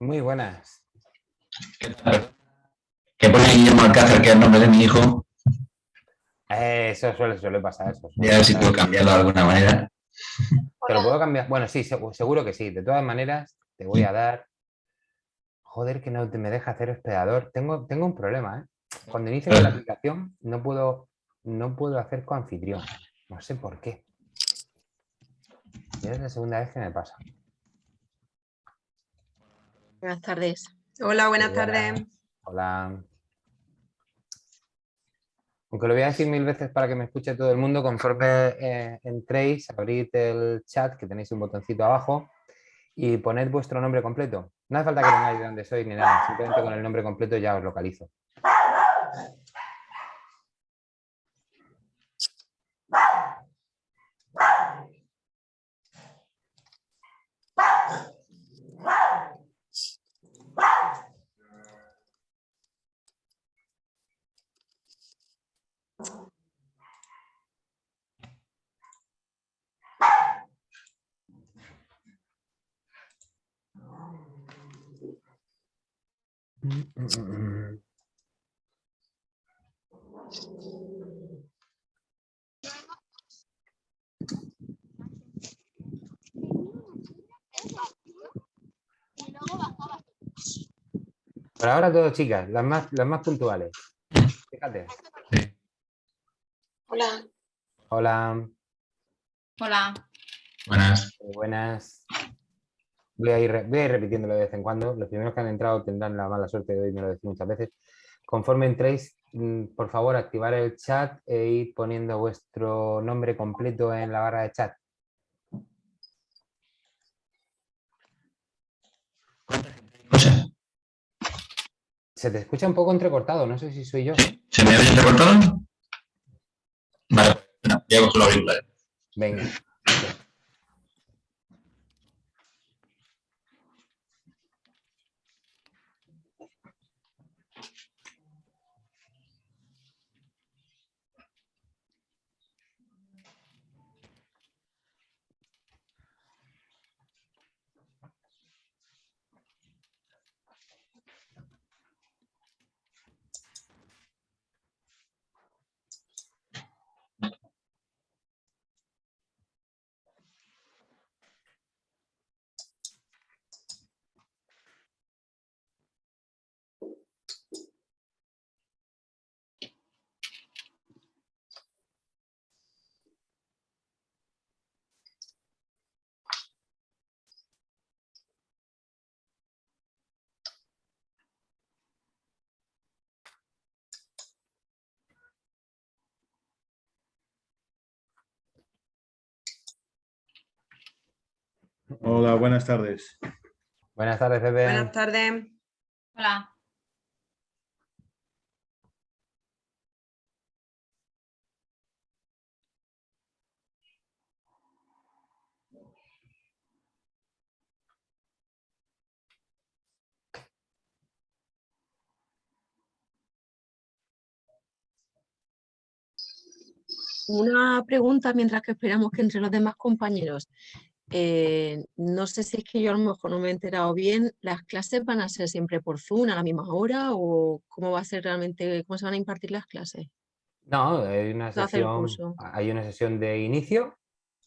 Muy buenas. Que pone Guillermo Alcázar, que es el nombre de mi hijo, Eso suele pasar, eso y suele a ver si pasar. puedo cambiarlo de alguna manera. ¿Te lo Hola. puedo cambiar? Bueno, sí, seguro que sí. De todas maneras, te voy a dar... Joder, que no te me deja hacer hospedador. Tengo un problema, ¿eh? Cuando inicio con la aplicación no puedo hacer coanfitrión. No sé por qué. Ya es la segunda vez que me pasa. Buenas tardes. Hola, buenas tardes. Hola. Aunque lo voy a decir mil veces para que me escuche todo el mundo, conforme entréis, abrid el chat, que tenéis un botoncito abajo, y poned vuestro nombre completo. No hace falta que pongáis de dónde sois ni nada, simplemente con el nombre completo ya os localizo. Por ahora todo, chicas, las más puntuales. Fíjate. Hola. Hola, Hola. Buenas. buenas. Voy a ir repitiéndolo de vez en cuando. Los primeros que han entrado tendrán la mala suerte de oírme lo decir muchas veces. Conforme entréis, por favor, activar el chat e ir poniendo vuestro nombre completo en la barra de chat. José, Se te escucha un poco entrecortado, no sé si soy yo. ¿se me oye recortado? Vale, bueno, ya cojo los auriculares. Venga. Hola, buenas tardes. Buenas tardes, Pepe. Buenas tardes. Hola. Una pregunta mientras que esperamos que entre los demás compañeros. No sé si es que yo a lo mejor no me he enterado bien. ¿Las clases van a ser siempre por Zoom a la misma hora o cómo va a ser realmente, cómo se van a impartir las clases? No, ¿Se va a hacer el curso? hay una sesión de inicio,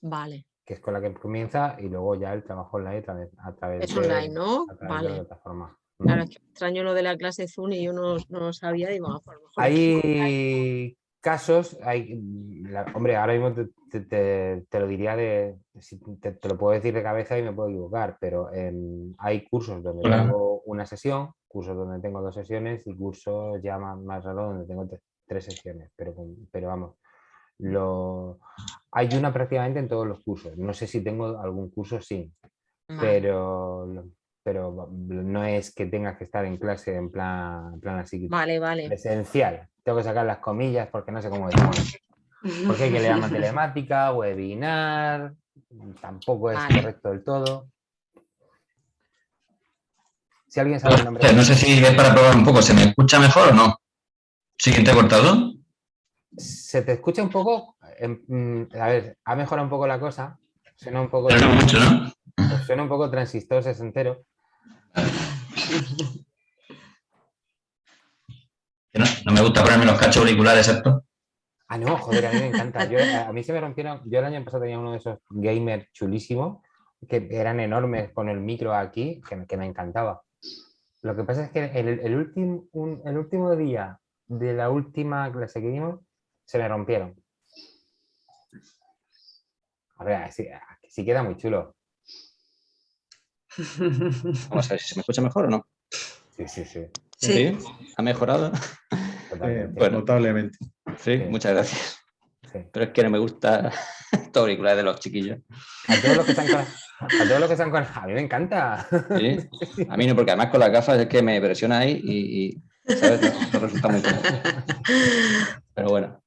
Vale. que es con la que comienza, y luego ya el trabajo online a través Es online, de, ¿no? a través de la Vale. plataforma. Claro, es que extraño lo de la clase Zoom y yo no lo sabía. Digo, a lo mejor es que Hay casos, hombre, ahora mismo te lo diría te lo puedo decir de cabeza y me puedo equivocar, pero hay cursos donde Hola. tengo una sesión, cursos donde tengo 2 sesiones y cursos ya más raros donde tengo 3 sesiones, pero vamos, hay una prácticamente en todos los cursos. No sé si tengo algún curso, sí, Vale. pero no es que tengas que estar en clase en plan así Vale. presencial. Tengo que sacar las comillas porque no sé cómo decirlo. Porque hay que le llama telemática, webinar, tampoco es Vale. correcto del todo. Si alguien sabe el nombre No sé si es para probar un poco, ¿se me escucha mejor o no? ¿Sí que te he cortado? se te escucha un poco, a ver, ha mejorado un poco la cosa, suena un poco, Pero no mucho, ¿no? suena un poco transistor sesentero. Que no me gusta ponerme los cachos auriculares estos. Ah, no, joder, a mí me encanta. A mí se me rompieron. Yo el año pasado tenía uno de esos gamers chulísimos que eran enormes con el micro aquí, que me encantaba. Lo que pasa es que el último día de la última clase que dimos se me rompieron. A ver, sí queda muy chulo. Vamos a ver si se me escucha mejor o no. Sí, sí, sí, Sí. ¿Ha mejorado? totalmente. Bueno. Notablemente. Sí, Sí. muchas gracias. Sí. Pero es que no me gusta estos auriculares de los chiquillos. A todos los que están con... A mí me encanta. ¿Sí? A mí no, porque además con las gafas es que me presiona ahí y ¿sabes? No resulta muy cómodo. Pero bueno.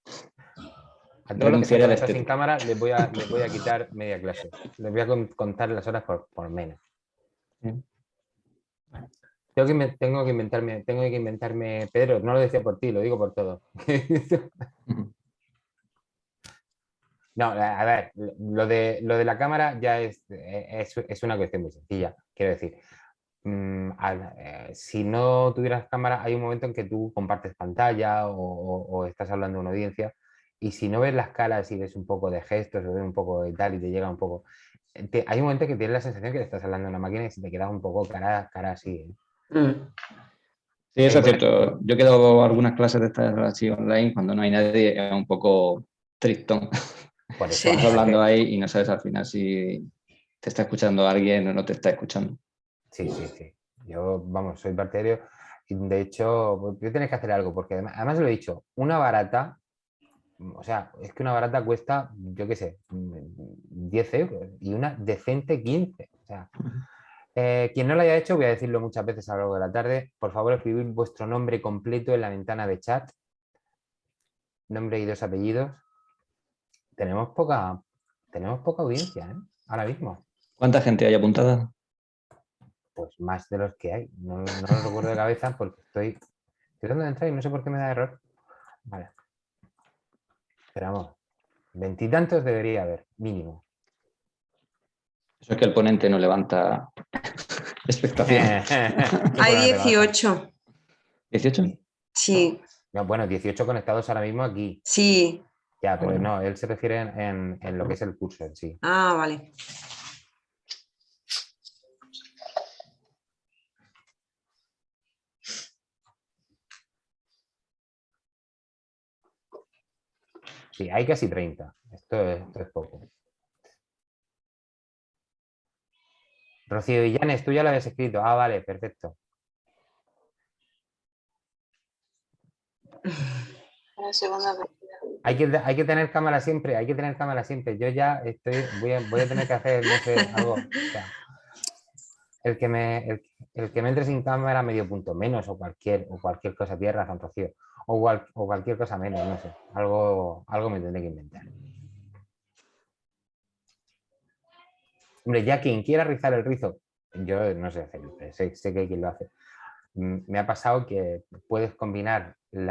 A todos los que están Renunciaré a la conectados sin estética. cámara les voy a quitar media clase. Les voy a contar las horas por menos. Tengo que inventarme, Pedro, no lo decía por ti, lo digo por todo. No, a ver, lo de la cámara ya es una cuestión muy sencilla. Quiero decir, si no tuvieras cámara, hay un momento en que tú compartes pantalla o estás hablando a una audiencia, y si no ves las caras y ves un poco de gestos o ves un poco de tal y te llega un poco... hay un momento que tienes la sensación que te estás hablando a una máquina y se te queda un poco cara así. Sí, eso es cierto. Yo he quedado algunas clases de estas así online cuando no hay nadie, es un poco tristón. Por eso, Estás hablando ahí y no sabes al final si te está escuchando alguien o no te está escuchando. Sí, sí, sí. Yo, vamos, soy partidario. Y de hecho, voy a tener que hacer algo, porque además lo he dicho, una barata, o sea, es que una barata cuesta, yo qué sé, 10 euros y una decente 15. O sea, quien no lo haya hecho, voy a decirlo muchas veces a lo largo de la tarde, por favor, escribid vuestro nombre completo en la ventana de chat, nombre y 2 apellidos. Tenemos poca audiencia, ¿eh? Ahora mismo. ¿Cuánta gente hay apuntada? Pues más de los que hay. No lo recuerdo de cabeza porque estoy tratando de entrar y no sé por qué me da error. Vale. Pero vamos, 20 y tantos debería haber, mínimo. Eso es que el ponente no levanta expectación. Hay 18. ¿18? Sí, No, bueno, 18 conectados ahora mismo aquí. sí. Ya, pero Bueno. no, él se refiere en lo que es el curso en sí. Ah, vale. Sí, hay casi 30. Esto es poco. Rocío Villanes, tú ya lo habías escrito. Ah, vale, perfecto. Hay que tener cámara siempre, hay que tener cámara siempre. Yo ya voy a tener que hacer, no sé, algo. O sea, el que me entre sin cámara medio punto menos o cualquier cosa, tienes razón, Rocío. O cualquier cosa menos, no sé. Algo me tendré que inventar. Hombre, ya quien quiera rizar el rizo, yo no sé hacerlo, sé que hay quien lo hace. Me ha pasado que puedes combinar el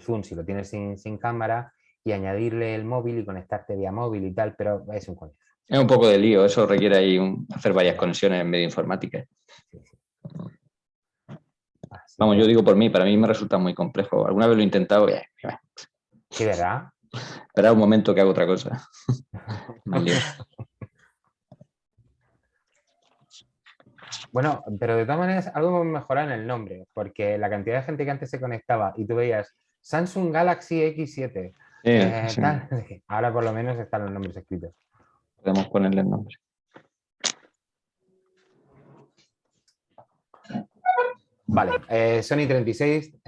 zoom si lo tienes sin cámara y añadirle el móvil y conectarte vía móvil y tal, pero es un coñazo. Es un poco de lío, eso requiere ahí hacer varias conexiones en medio informática. Sí, sí. Vamos, yo digo por mí, para mí me resulta muy complejo. Alguna vez lo he intentado y... Sí, ¿verdad? Espera un momento que hago otra cosa. Me lío. Bueno, pero de todas maneras, algo hemos mejorado en el nombre, porque la cantidad de gente que antes se conectaba y tú veías Samsung Galaxy X7, Sí. tal, ahora por lo menos están los nombres escritos. Podemos ponerle el nombre. Vale, Sony 36,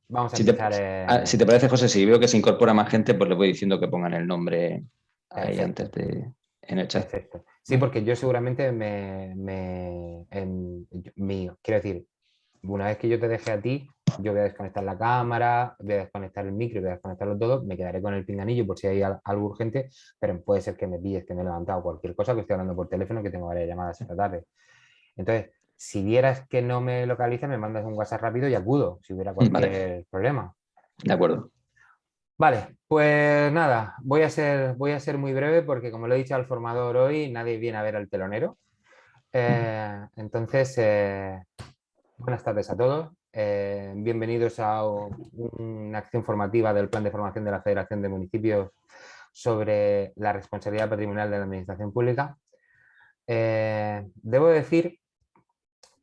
vamos a empezar. Si te parece, José, si veo que se incorpora más gente, pues le voy diciendo que pongan el nombre ahí Perfecto. antes en el chat. Perfecto. Sí, porque yo seguramente quiero decir, una vez que yo te deje a ti, yo voy a desconectar la cámara, voy a desconectar el micro, voy a desconectarlo todo, me quedaré con el pinganillo por si hay algo urgente, pero puede ser que me pilles, que me he levantado cualquier cosa, que estoy hablando por teléfono, que tengo varias llamadas esta tarde. Entonces, si vieras que no me localiza, me mandas un WhatsApp rápido y acudo, si hubiera cualquier problema. De acuerdo. Vale, pues nada, voy a ser muy breve porque como lo he dicho al formador hoy, nadie viene a ver al telonero. Entonces, buenas tardes a todos. Bienvenidos a una acción formativa del Plan de Formación de la Federación de Municipios sobre la responsabilidad patrimonial de la Administración Pública. Debo decir,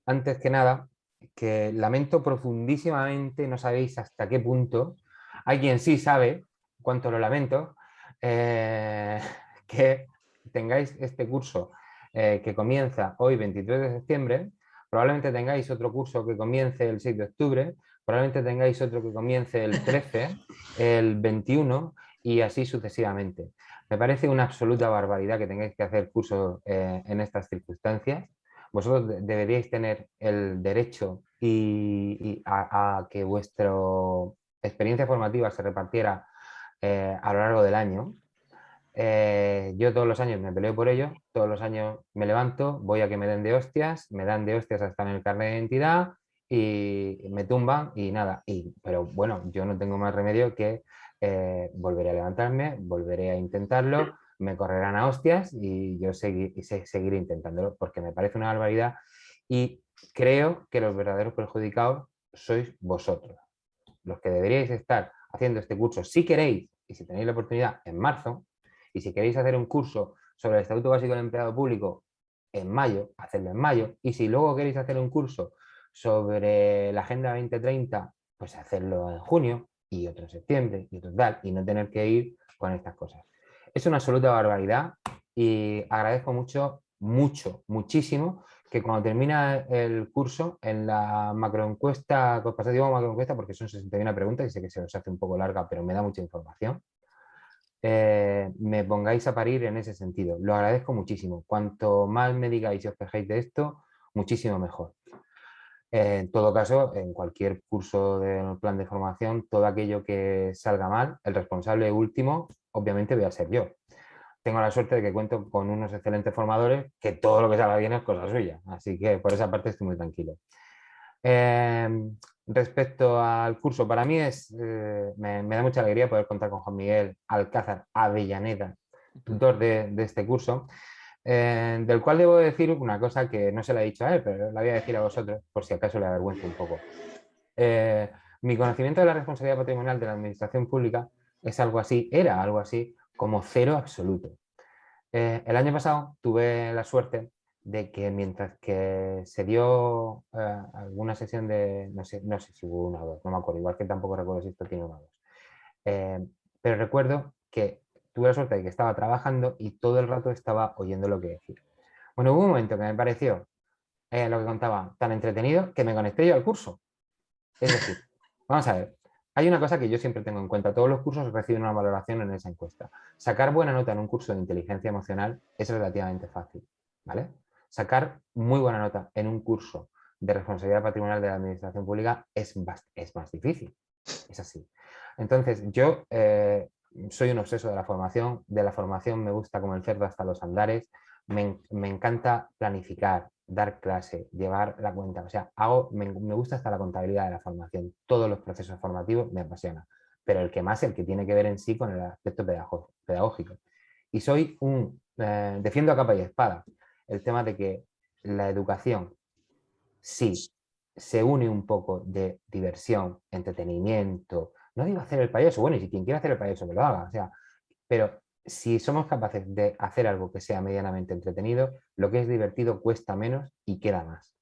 antes que nada, que lamento profundísimamente, no sabéis hasta qué punto, hay quien sí sabe cuánto lo lamento, que tengáis este curso que comienza hoy 23 de septiembre, probablemente tengáis otro curso que comience el 6 de octubre, probablemente tengáis otro que comience el 13, el 21 y así sucesivamente. Me parece una absoluta barbaridad que tengáis que hacer cursos en estas circunstancias. Vosotros deberíais tener el derecho a que vuestra experiencia formativa se repartiera a lo largo del año. Yo todos los años me peleo por ello, todos los años me levanto, voy a que me den de hostias, me dan de hostias hasta en el carnet de identidad y me tumban y nada. Pero bueno, yo no tengo más remedio que volveré a levantarme, volveré a intentarlo, me correrán a hostias y yo seguiré intentándolo porque me parece una barbaridad y creo que los verdaderos perjudicados sois vosotros, los que deberíais estar haciendo este curso si queréis y si tenéis la oportunidad en marzo. Y si queréis hacer un curso sobre el Estatuto Básico del Empleado Público en mayo, hacedlo en mayo. Y si luego queréis hacer un curso sobre la Agenda 2030, pues hacerlo en junio y otro en septiembre y otro tal, y no tener que ir con estas cosas. Es una absoluta barbaridad y agradezco muchísimo que cuando termina el curso, en la macroencuesta, digo macroencuesta porque son 61 preguntas y sé que se os hace un poco larga, pero me da mucha información. Me pongáis a parir en ese sentido. Lo agradezco muchísimo. Cuanto más me digáis y os quejéis de esto, muchísimo mejor. En todo caso, en cualquier curso del plan de formación, todo aquello que salga mal, el responsable último, obviamente voy a ser yo. Tengo la suerte de que cuento con unos excelentes formadores que todo lo que salga bien es cosa suya. Así que por esa parte estoy muy tranquilo. Respecto al curso, para mí me da mucha alegría poder contar con Juan Miguel Alcázar Avellaneda, tutor de este curso, del cual debo decir una cosa que no se la he dicho a él, pero la voy a decir a vosotros, por si acaso le avergüenza un poco. Mi conocimiento de la responsabilidad patrimonial de la administración pública es algo así, era algo así, como cero absoluto. El año pasado tuve la suerte de que mientras que se dio alguna sesión de, no sé si hubo una o dos, no me acuerdo, igual que tampoco recuerdo si esto tiene una o dos, pero recuerdo que tuve la suerte de que estaba trabajando y todo el rato estaba oyendo lo que decía. Bueno, hubo un momento que me pareció lo que contaba tan entretenido que me conecté yo al curso. Es decir, vamos a ver, hay una cosa que yo siempre tengo en cuenta, todos los cursos reciben una valoración en esa encuesta. Sacar buena nota en un curso de inteligencia emocional es relativamente fácil, ¿vale? Sacar muy buena nota en un curso de responsabilidad patrimonial de la administración pública es más difícil, es así. Entonces, yo soy un obseso de la formación me gusta como el cerdo hasta los andares, me encanta planificar, dar clase, llevar la cuenta, o sea, me gusta hasta la contabilidad de la formación, todos los procesos formativos me apasionan, pero el que tiene que ver en sí con el aspecto pedagógico. Y defiendo a capa y espada el tema de que la educación, sí, se une un poco de diversión, entretenimiento, no digo hacer el payaso, bueno, y si quien quiere hacer el payaso que lo haga, o sea, pero si somos capaces de hacer algo que sea medianamente entretenido, lo que es divertido cuesta menos y queda más.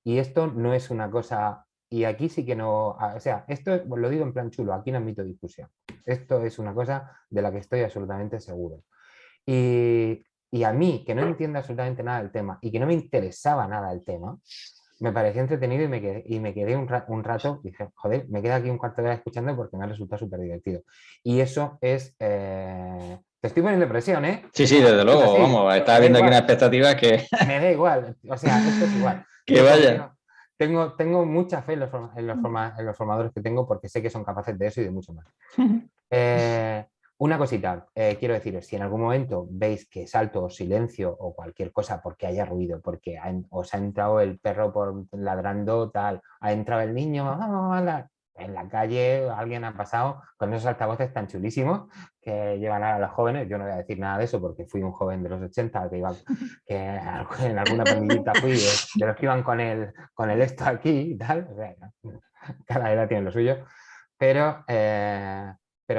Y esto no es una cosa, y aquí sí que no, o sea, esto lo digo en plan chulo, aquí no admito discusión. Esto es una cosa de la que estoy absolutamente seguro. Y a mí, que no entiendo absolutamente nada del tema y que no me interesaba nada el tema, me pareció entretenido y me quedé un rato, dije, joder, me quedé aquí un cuarto de hora escuchando porque me ha resultado súper divertido. Y eso es... Te estoy poniendo presión, ¿eh? Sí, desde luego, vamos, estaba viendo aquí una expectativa que... Me da igual, o sea, esto es igual. Que vaya. Tengo mucha fe en los formadores que tengo porque sé que son capaces de eso y de mucho más. Una cosita, quiero deciros, si en algún momento veis que salto o silencio o cualquier cosa porque haya ruido, porque os ha entrado el perro por ladrando, tal, ha entrado el niño, en la calle alguien ha pasado con esos altavoces tan chulísimos que llevan a los jóvenes. Yo no voy a decir nada de eso porque fui un joven de los 80 que en alguna pandillita fui de los que iban con el esto aquí y tal. O sea, cada edad tiene lo suyo. Pero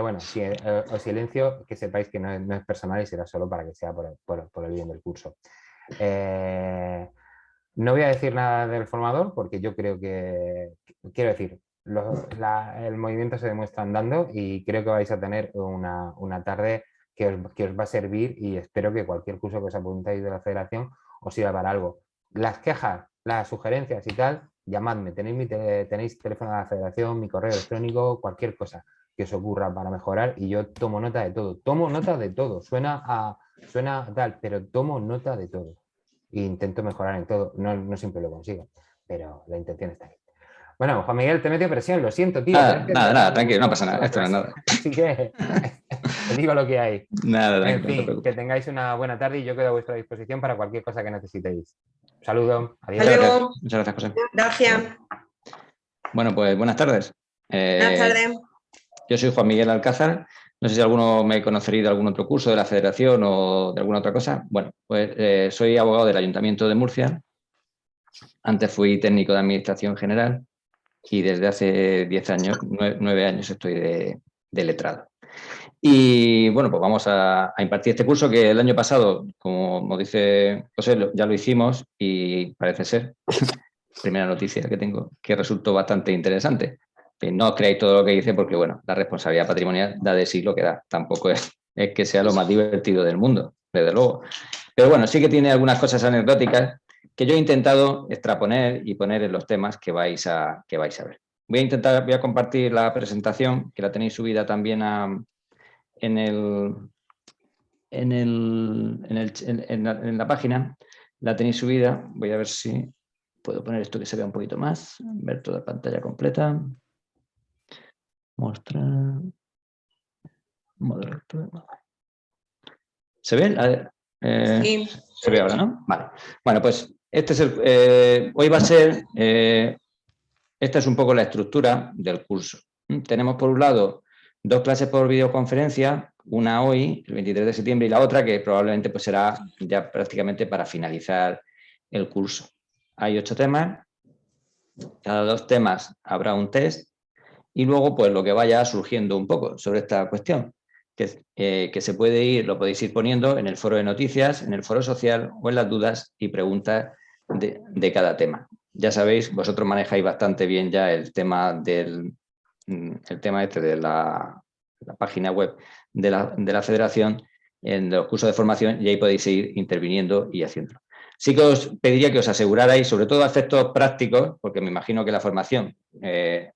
bueno, si os silencio, que sepáis que no es personal y será solo para que sea por el bien del curso. No voy a decir nada del formador porque yo creo que, quiero decir, el movimiento se demuestra andando y creo que vais a tener una tarde que os va a servir y espero que cualquier curso que os apuntáis de la federación os sirva para algo. Las quejas, las sugerencias y tal, llamadme, tenéis teléfono de la federación, mi correo electrónico, cualquier cosa que os ocurra para mejorar y yo tomo nota de todo, suena tal, pero tomo nota de todo e intento mejorar en todo, no siempre lo consigo, pero la intención está ahí. Bueno, Juan Miguel, te he metido presión, lo siento, tío. Nada, tranquilo, no pasa nada, esto no es nada. Así que te digo lo que hay. Nada, En tranquilo, no te fin, preocupes. que tengáis una buena tarde y yo quedo a vuestra disposición para cualquier cosa que necesitéis. Un saludo, adiós. Hasta luego. Muchas gracias, José. Gracias. Bueno, pues buenas tardes. Buenas tardes. Yo soy Juan Miguel Alcázar. No sé si alguno me conoceréis de algún otro curso de la Federación o de alguna otra cosa. Bueno, pues soy abogado del Ayuntamiento de Murcia. Antes fui técnico de Administración General y desde hace 10 años, 9 años estoy de letrado. Y bueno, pues vamos a impartir este curso que el año pasado, como dice José, ya lo hicimos y parece ser, primera noticia que tengo, que resultó bastante interesante. No os creáis todo lo que dice porque, bueno, la responsabilidad patrimonial da de sí lo que da. Tampoco es que sea lo más divertido del mundo, desde luego. Pero bueno, sí que tiene algunas cosas anecdóticas que yo he intentado extraponer y poner en los temas que vais a ver. Voy a compartir la presentación, que la tenéis subida también en la página. La tenéis subida. Voy a ver si puedo poner esto que se vea un poquito más. Ver toda la pantalla completa. Mostrar. ¿Se ve? Sí. Se ve ahora, ¿no? Vale. Bueno, pues este es hoy va a ser, esta es un poco la estructura del curso. Tenemos por un lado 2 clases por videoconferencia, una hoy, el 23 de septiembre, y la otra que probablemente pues será ya prácticamente para finalizar el curso. Hay 8 temas, cada 2 temas habrá un test y luego pues lo que vaya surgiendo un poco sobre esta cuestión. Que se puede ir, lo podéis ir poniendo en el foro de noticias, en el foro social o en las dudas y preguntas de cada tema. Ya sabéis, vosotros manejáis bastante bien ya el tema de la página web de la federación, en los cursos de formación, y ahí podéis ir interviniendo y haciéndolo. Sí que os pediría que os asegurarais, sobre todo a efectos prácticos, porque me imagino que la formación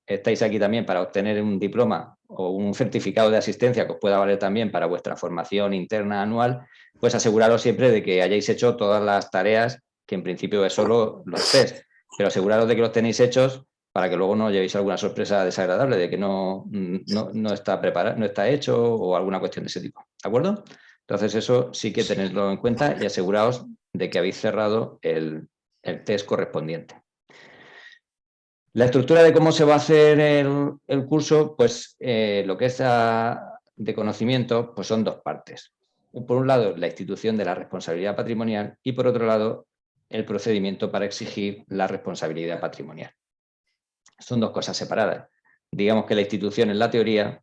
estáis aquí también para obtener un diploma o un certificado de asistencia que os pueda valer también para vuestra formación interna anual, pues aseguraros siempre de que hayáis hecho todas las tareas, que en principio es solo los test, pero aseguraros de que los tenéis hechos para que luego no llevéis alguna sorpresa desagradable de que no está preparado, no está hecho o alguna cuestión de ese tipo. ¿De acuerdo? Entonces eso sí que tenedlo en cuenta y aseguraos de que habéis cerrado el test correspondiente. La estructura de cómo se va a hacer el curso, pues lo que es de conocimiento, pues son 2 partes. Por un lado, la institución de la responsabilidad patrimonial y por otro lado, el procedimiento para exigir la responsabilidad patrimonial. Son 2 cosas separadas. Digamos que la institución es la teoría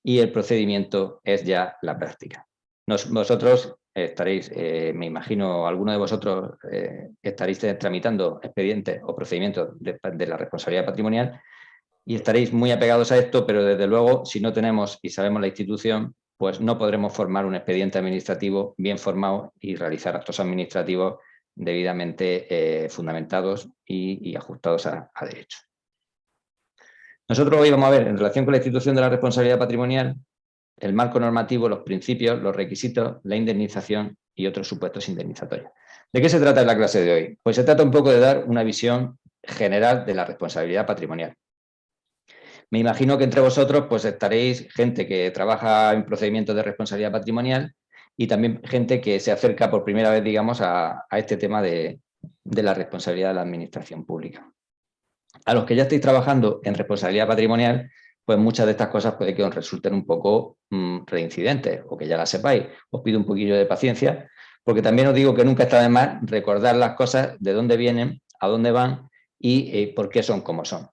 y el procedimiento es ya la práctica. Vosotros estaréis, me imagino, alguno de vosotros estaréis tramitando expedientes o procedimientos de la responsabilidad patrimonial y estaréis muy apegados a esto, pero desde luego, si no tenemos y sabemos la institución, pues no podremos formar un expediente administrativo bien formado y realizar actos administrativos debidamente fundamentados y ajustados a derecho. Nosotros hoy vamos a ver, en relación con la institución de la responsabilidad patrimonial, el marco normativo, los principios, los requisitos, la indemnización y otros supuestos indemnizatorios. ¿De qué se trata en la clase de hoy? Pues se trata un poco de dar una visión general de la responsabilidad patrimonial. Me imagino que entre vosotros pues estaréis gente que trabaja en procedimientos de responsabilidad patrimonial y también gente que se acerca por primera vez, digamos, a este tema de la responsabilidad de la administración pública. A los que ya estáis trabajando en responsabilidad patrimonial, pues muchas de estas cosas puede que os resulten un poco reincidentes o que ya las sepáis. Os pido un poquillo de paciencia, porque también os digo que nunca está de más recordar las cosas, de dónde vienen, a dónde van y por qué son como son.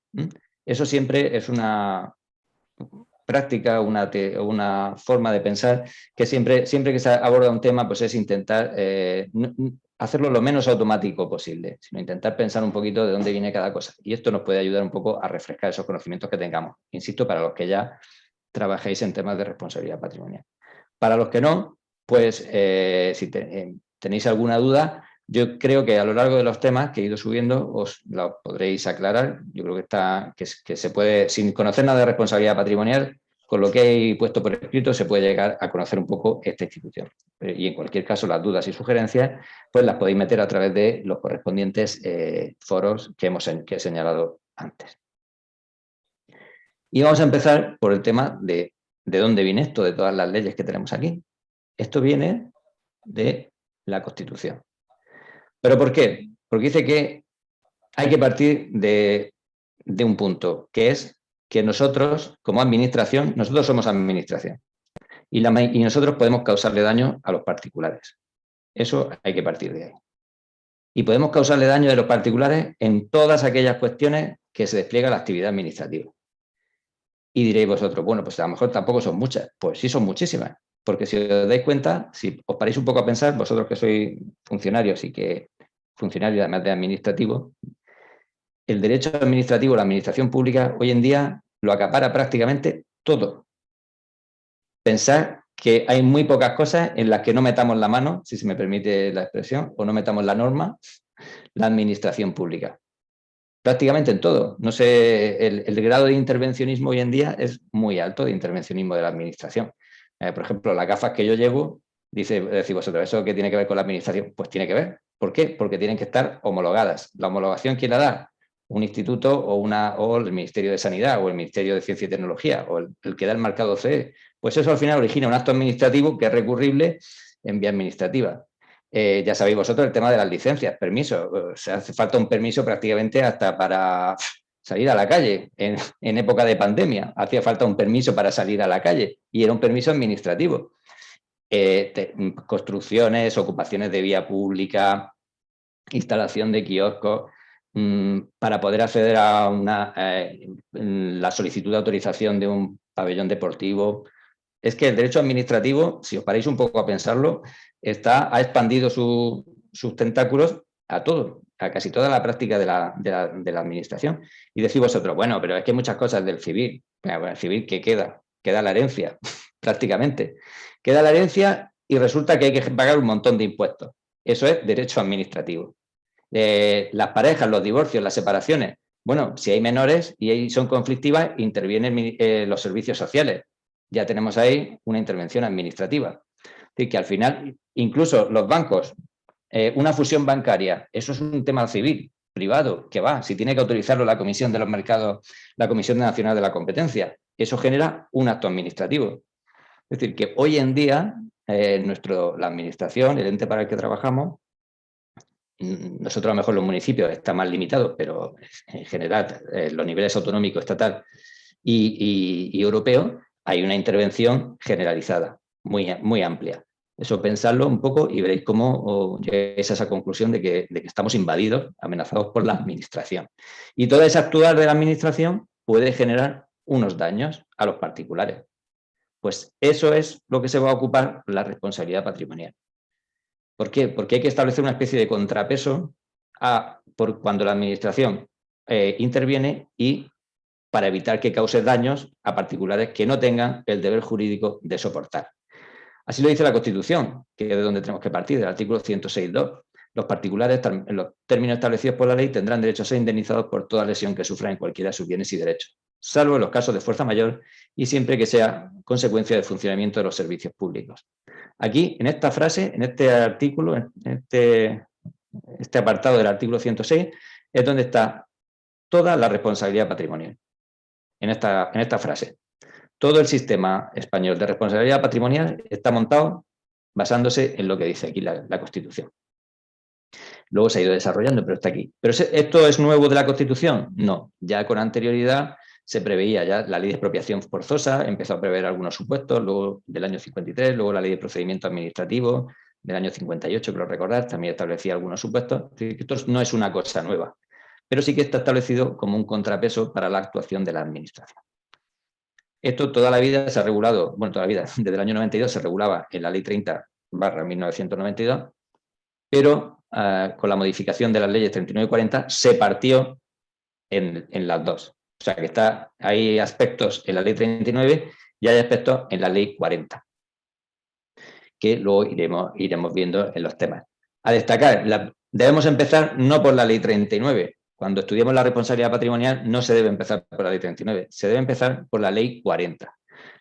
Eso siempre es una práctica, una forma de pensar que siempre que se aborda un tema, pues es intentar hacerlo lo menos automático posible, sino intentar pensar un poquito de dónde viene cada cosa. Y esto nos puede ayudar un poco a refrescar esos conocimientos que tengamos. Insisto, para los que ya trabajéis en temas de responsabilidad patrimonial. Para los que no, pues si tenéis alguna duda, yo creo que a lo largo de los temas que he ido subiendo os lo podréis aclarar. Yo creo que se puede, sin conocer nada de responsabilidad patrimonial, con lo que he puesto por escrito se puede llegar a conocer un poco esta institución. Y en cualquier caso, las dudas y sugerencias, pues las podéis meter a través de los correspondientes foros que he señalado antes. Y vamos a empezar por el tema de dónde viene esto, de todas las leyes que tenemos aquí. Esto viene de la Constitución. ¿Pero por qué? Porque dice que hay que partir de un punto, que es que nosotros, como administración, nosotros somos administración. Y nosotros podemos causarle daño a los particulares. Eso hay que partir de ahí. Y podemos causarle daño a los particulares en todas aquellas cuestiones que se despliega la actividad administrativa. Y diréis vosotros, bueno, pues a lo mejor tampoco son muchas. Pues sí son muchísimas. Porque si os dais cuenta, si os paráis un poco a pensar, vosotros que sois funcionarios y que funcionarios además de administrativos, el derecho administrativo, la administración pública, hoy en día lo acapara prácticamente todo. Pensad que hay muy pocas cosas en las que no metamos la mano, si se me permite la expresión, o no metamos la norma, la administración pública. Prácticamente en todo. No sé, el grado de intervencionismo hoy en día es muy alto, de intervencionismo de la administración. Por ejemplo, las gafas que yo llevo, decís vosotros, ¿eso qué tiene que ver con la administración? Pues tiene que ver. ¿Por qué? Porque tienen que estar homologadas. ¿La homologación quién la da? Un instituto o el Ministerio de Sanidad o el Ministerio de Ciencia y Tecnología o el que da el marcado CE. Pues eso al final origina un acto administrativo que es recurrible en vía administrativa. Ya sabéis vosotros el tema de las licencias, permisos. O sea, hace falta un permiso prácticamente hasta para salir a la calle. En época de pandemia hacía falta un permiso para salir a la calle y era un permiso administrativo. Construcciones, ocupaciones de vía pública, instalación de kioscos, para poder acceder a la solicitud de autorización de un pabellón deportivo. Es que el derecho administrativo, si os paráis un poco a pensarlo, ha expandido sus tentáculos a todo, a casi toda la práctica de la administración. Y decís vosotros, bueno, pero es que hay muchas cosas del civil. Bueno, el civil, ¿qué queda? Queda la herencia, prácticamente. Queda la herencia y resulta que hay que pagar un montón de impuestos. Eso es derecho administrativo. Las parejas, los divorcios, las separaciones. Bueno, si hay menores y son conflictivas, intervienen los servicios sociales. Ya tenemos ahí una intervención administrativa. Es decir, que al final, incluso los bancos, una fusión bancaria, eso es un tema civil, privado, que va, si tiene que autorizarlo la Comisión de los Mercados, la Comisión Nacional de la Competencia, eso genera un acto administrativo. Es decir, que hoy en día la administración, el ente para el que trabajamos, nosotros a lo mejor los municipios están más limitados, pero en general los niveles autonómico, estatal y europeo, hay una intervención generalizada, muy amplia. Eso pensadlo un poco y veréis cómo llegáis a esa conclusión de que estamos invadidos, amenazados por la administración. Y todo ese actuar de la administración puede generar unos daños a los particulares. Pues eso es lo que se va a ocupar la responsabilidad patrimonial. ¿Por qué? Porque hay que establecer una especie de contrapeso por cuando la administración interviene y para evitar que cause daños a particulares que no tengan el deber jurídico de soportar. Así lo dice la Constitución, que es de donde tenemos que partir, del artículo 106.2. Los particulares, en los términos establecidos por la ley, tendrán derecho a ser indemnizados por toda lesión que sufran en cualquiera de sus bienes y derechos, salvo en los casos de fuerza mayor y siempre que sea consecuencia del funcionamiento de los servicios públicos. Aquí, en esta frase, en este artículo, en este apartado del artículo 106, es donde está toda la responsabilidad patrimonial. En esta frase. Todo el sistema español de responsabilidad patrimonial está montado basándose en lo que dice aquí la Constitución. Luego se ha ido desarrollando, pero está aquí. ¿Pero esto es nuevo de la Constitución? No. Ya con anterioridad se preveía ya la ley de expropiación forzosa, empezó a prever algunos supuestos, luego del año 53, luego la ley de procedimiento administrativo del año 58, creo recordar, también establecía algunos supuestos. Esto no es una cosa nueva, pero sí que está establecido como un contrapeso para la actuación de la administración. Esto toda la vida se ha regulado, bueno, toda la vida, desde el año 92 se regulaba en la ley 30/1992, pero con la modificación de las leyes 39 y 40 se partió en las dos. O sea, que hay aspectos en la ley 39 y hay aspectos en la ley 40, que luego iremos viendo en los temas. A destacar, debemos empezar no por la ley 39. Cuando estudiamos la responsabilidad patrimonial no se debe empezar por la ley 39, se debe empezar por la ley 40.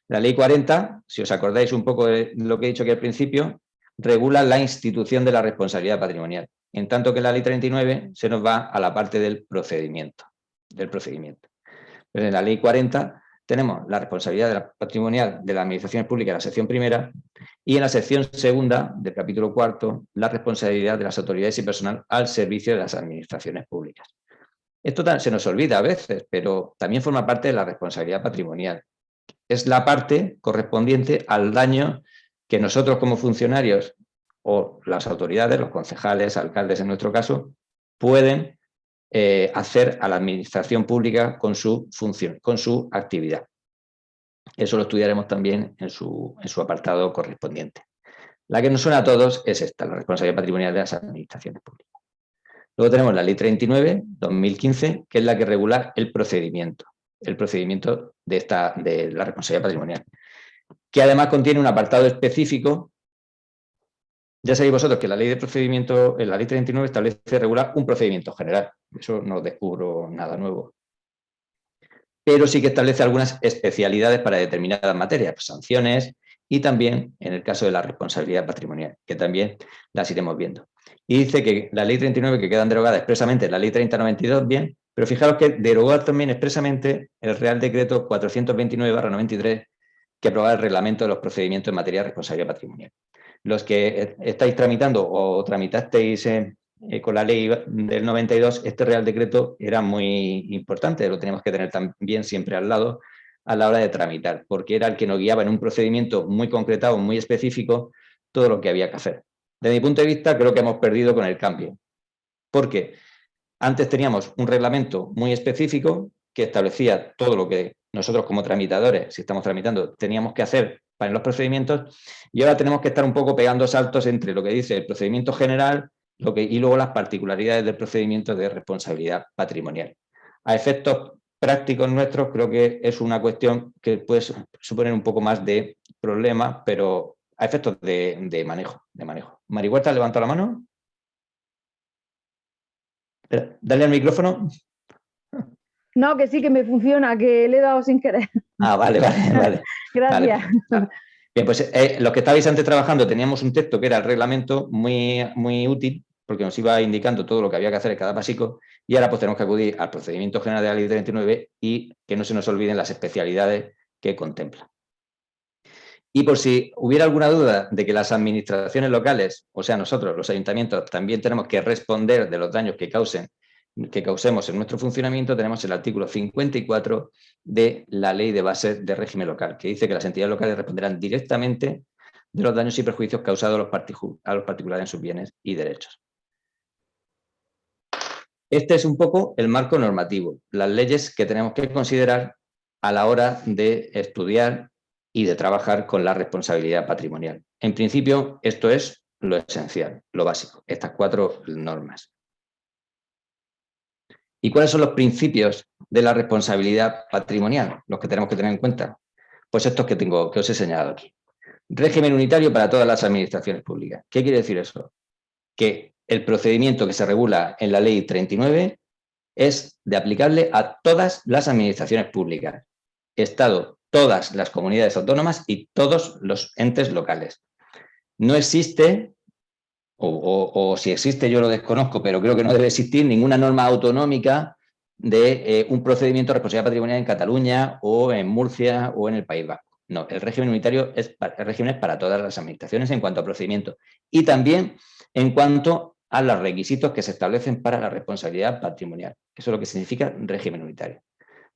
La ley 40, si os acordáis un poco de lo que he dicho aquí al principio, regula la institución de la responsabilidad patrimonial, en tanto que la ley 39 se nos va a la parte del procedimiento. Pero en la ley 40 tenemos la responsabilidad patrimonial de las administraciones públicas en la sección primera y en la sección segunda del capítulo cuarto la responsabilidad de las autoridades y personal al servicio de las administraciones públicas. Esto se nos olvida a veces, pero también forma parte de la responsabilidad patrimonial. Es la parte correspondiente al daño que nosotros como funcionarios o las autoridades, los concejales, alcaldes en nuestro caso, pueden hacer a la administración pública con su función, con su actividad. Eso lo estudiaremos también en su apartado correspondiente. La que nos suena a todos es esta, la responsabilidad patrimonial de las administraciones públicas. Luego tenemos la ley 39/2015, que es la que regula el procedimiento de la responsabilidad patrimonial, que además contiene un apartado específico. Ya sabéis vosotros que la ley de procedimiento, en la ley 39 establece regular un procedimiento general. Eso no descubro nada nuevo. Pero sí que establece algunas especialidades para determinadas materias, pues, sanciones y también en el caso de la responsabilidad patrimonial, que también las iremos viendo. Y dice que la ley 39 que quedan derogadas expresamente la ley 30/92, bien, pero fijaros que derogó también expresamente el Real Decreto 429/93 que aprobaba el reglamento de los procedimientos en materia de responsabilidad patrimonial. Los que estáis tramitando o tramitasteis con la ley del 92, este Real Decreto era muy importante, lo tenemos que tener también siempre al lado a la hora de tramitar, porque era el que nos guiaba en un procedimiento muy concretado, muy específico, todo lo que había que hacer. Desde mi punto de vista, creo que hemos perdido con el cambio, porque antes teníamos un reglamento muy específico que establecía todo lo que nosotros como tramitadores, si estamos tramitando, teníamos que hacer para los procedimientos, y ahora tenemos que estar un poco pegando saltos entre lo que dice el procedimiento general y luego las particularidades del procedimiento de responsabilidad patrimonial. A efectos prácticos nuestros, creo que es una cuestión que puede suponer un poco más de problema, pero a efectos de manejo. Mari Huerta, levanta la mano. Espera, dale al micrófono. No, que sí, que me funciona, que le he dado sin querer. Ah, vale. Gracias. Vale. Bien, pues los que estabais antes trabajando teníamos un texto que era el reglamento muy, muy útil porque nos iba indicando todo lo que había que hacer en cada pasico y ahora pues tenemos que acudir al procedimiento general de la ley 39 y que no se nos olviden las especialidades que contempla. Y por si hubiera alguna duda de que las administraciones locales, o sea nosotros, los ayuntamientos, también tenemos que responder de los daños que causemos en nuestro funcionamiento, tenemos el artículo 54 de la Ley de Bases de Régimen Local, que dice que las entidades locales responderán directamente de los daños y perjuicios causados a los particulares en sus bienes y derechos. Este es un poco el marco normativo, las leyes que tenemos que considerar a la hora de estudiar y de trabajar con la responsabilidad patrimonial. En principio, esto es lo esencial, lo básico, estas 4 normas. ¿Y cuáles son los principios de la responsabilidad patrimonial? Los que tenemos que tener en cuenta. Pues estos que os he señalado aquí. Régimen unitario para todas las administraciones públicas. ¿Qué quiere decir eso? Que el procedimiento que se regula en la ley 39 es de aplicable a todas las administraciones públicas. Estado, todas las comunidades autónomas y todos los entes locales. No existe, o si existe yo lo desconozco, pero creo que no debe existir ninguna norma autonómica de un procedimiento de responsabilidad patrimonial en Cataluña o en Murcia o en el País Vasco. No, el régimen unitario el régimen es para todas las administraciones en cuanto a procedimiento y también en cuanto a los requisitos que se establecen para la responsabilidad patrimonial. Eso es lo que significa régimen unitario.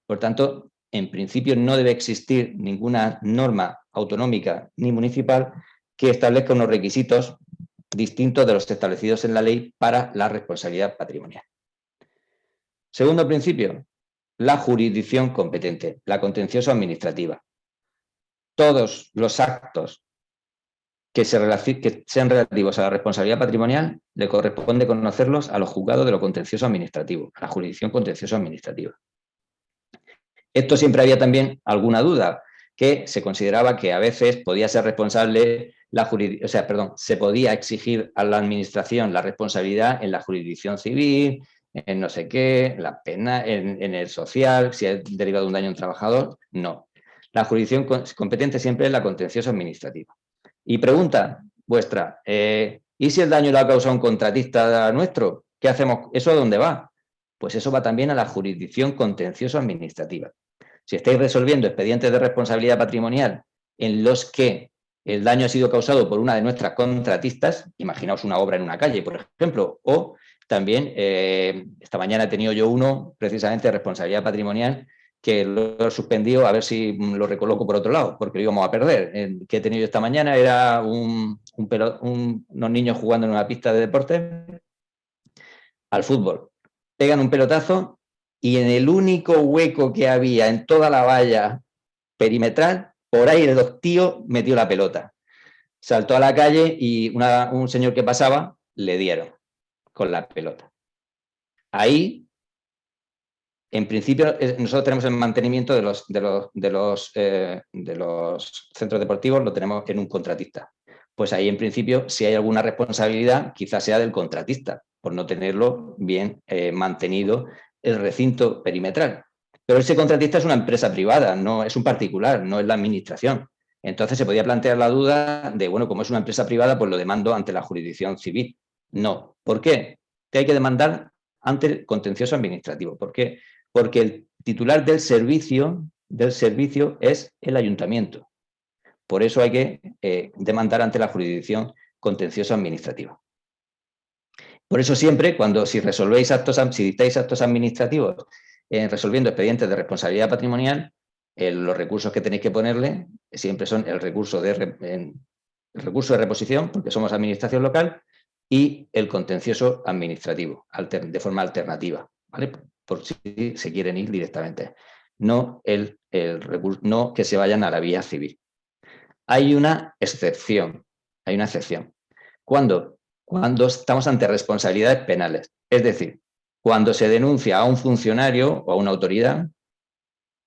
Por tanto, en principio no debe existir ninguna norma autonómica ni municipal que establezca unos requisitos distintos de los establecidos en la ley para la responsabilidad patrimonial. Segundo principio, la jurisdicción competente, la contencioso administrativa. Todos los actos que sean relativos a la responsabilidad patrimonial le corresponde conocerlos a los juzgados de lo contencioso administrativo, a la jurisdicción contencioso administrativa. Esto siempre había también alguna duda, que se consideraba que a veces podía ser responsable se podía exigir a la administración la responsabilidad en la jurisdicción civil, en no sé qué, en la pena, en el social, si ha derivado un daño a un trabajador. No. La jurisdicción competente siempre es la contencioso administrativa. Y pregunta vuestra, ¿y si el daño lo ha causado un contratista nuestro? ¿Qué hacemos? ¿Eso a dónde va? Pues eso va también a la jurisdicción contencioso administrativa. Si estáis resolviendo expedientes de responsabilidad patrimonial en los que el daño ha sido causado por una de nuestras contratistas, imaginaos una obra en una calle, por ejemplo, o también esta mañana he tenido yo uno precisamente de responsabilidad patrimonial que lo he suspendido a ver si lo recoloco por otro lado, porque lo íbamos a perder. El que he tenido esta mañana era unos niños jugando en una pista de deporte al fútbol. Pegan un pelotazo y en el único hueco que había en toda la valla perimetral, por ahí el tío metió la pelota. Saltó a la calle y un señor que pasaba le dieron con la pelota. Ahí, en principio, nosotros tenemos el mantenimiento de los centros deportivos, lo tenemos en un contratista. Pues ahí, en principio, si hay alguna responsabilidad, quizás sea del contratista, por no tenerlo bien mantenido el recinto perimetral. Pero ese contratista es una empresa privada, no es un particular, no es la administración. Entonces se podía plantear la duda de, bueno, como es una empresa privada, pues lo demando ante la jurisdicción civil. No. ¿Por qué? Que hay que demandar ante el contencioso administrativo. ¿Por qué? Porque el titular del servicio es el ayuntamiento. Por eso hay que demandar ante la jurisdicción contencioso administrativa. Por eso siempre, si dictáis actos administrativos resolviendo expedientes de responsabilidad patrimonial, los recursos que tenéis que ponerle siempre son el recurso de reposición, porque somos administración local, y el contencioso administrativo, de forma alternativa, ¿vale? Por si se quieren ir directamente. No que se vayan a la vía civil. Hay una excepción. ¿Cuándo? Cuando estamos ante responsabilidades penales. Es decir, cuando se denuncia a un funcionario o a una autoridad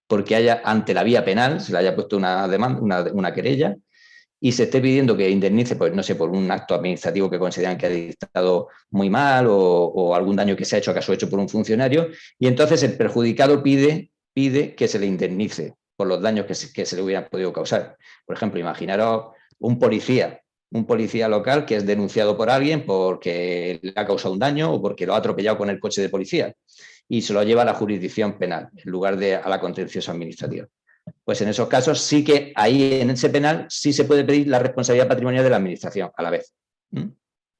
porque haya ante la vía penal, se le haya puesto una demanda, una querella, y se esté pidiendo que indemnice, pues no sé, por un acto administrativo que consideran que ha dictado muy mal o algún daño que se ha hecho, acaso hecho por un funcionario, y entonces el perjudicado pide que se le indemnice por los daños que se le hubieran podido causar. Por ejemplo, imaginaros un policía local que es denunciado por alguien porque le ha causado un daño o porque lo ha atropellado con el coche de policía y se lo lleva a la jurisdicción penal en lugar de a la contencioso administrativa. Pues en esos casos sí que ahí en ese penal sí se puede pedir la responsabilidad patrimonial de la administración a la vez.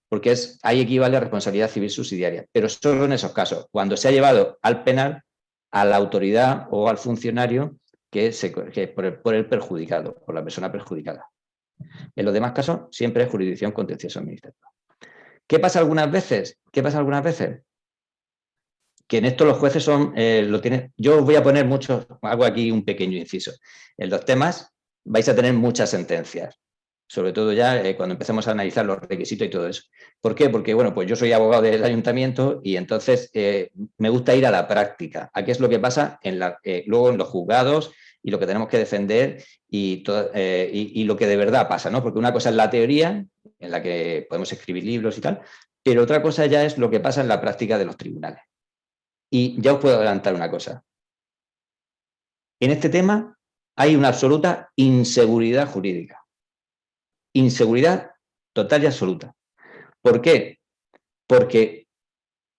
Porque ahí equivale a responsabilidad civil subsidiaria. Pero solo en esos casos, cuando se ha llevado al penal a la autoridad o al funcionario por el perjudicado, por la persona perjudicada. En los demás casos siempre es jurisdicción contencioso administrativa. ¿Qué pasa algunas veces? Que en esto los jueces yo os voy a poner hago aquí un pequeño inciso. En los temas vais a tener muchas sentencias, sobre todo ya cuando empecemos a analizar los requisitos y todo eso. ¿Por qué? Porque, bueno, pues yo soy abogado del ayuntamiento y entonces me gusta ir a la práctica, a qué es lo que pasa luego en los juzgados y lo que tenemos que defender y lo que de verdad pasa, ¿no? Porque una cosa es la teoría, en la que podemos escribir libros y tal, pero otra cosa ya es lo que pasa en la práctica de los tribunales. Y ya os puedo adelantar una cosa. En este tema hay una absoluta inseguridad jurídica. Inseguridad total y absoluta. ¿Por qué? Porque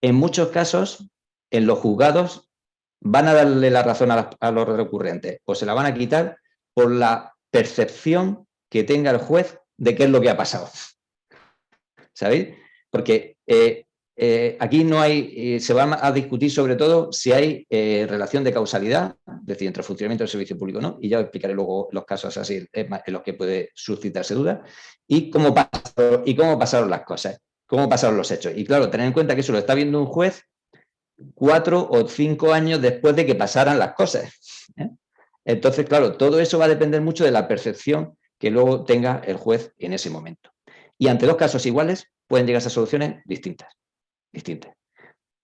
en muchos casos, en los juzgados, van a darle la razón a los recurrentes o se la van a quitar por la percepción que tenga el juez de qué es lo que ha pasado. ¿Sabéis? Porque aquí no hay, se va a discutir sobre todo si hay relación de causalidad, es decir, entre el funcionamiento del servicio público o no, y ya os explicaré luego los casos así en los que puede suscitarse duda, y cómo pasaron las cosas, cómo pasaron los hechos. Y claro, tener en cuenta que eso lo está viendo un juez 4 o 5 años después de que pasaran las cosas. Entonces, claro, todo eso va a depender mucho de la percepción que luego tenga el juez en ese momento. Y ante 2 casos iguales pueden llegar a soluciones distintas.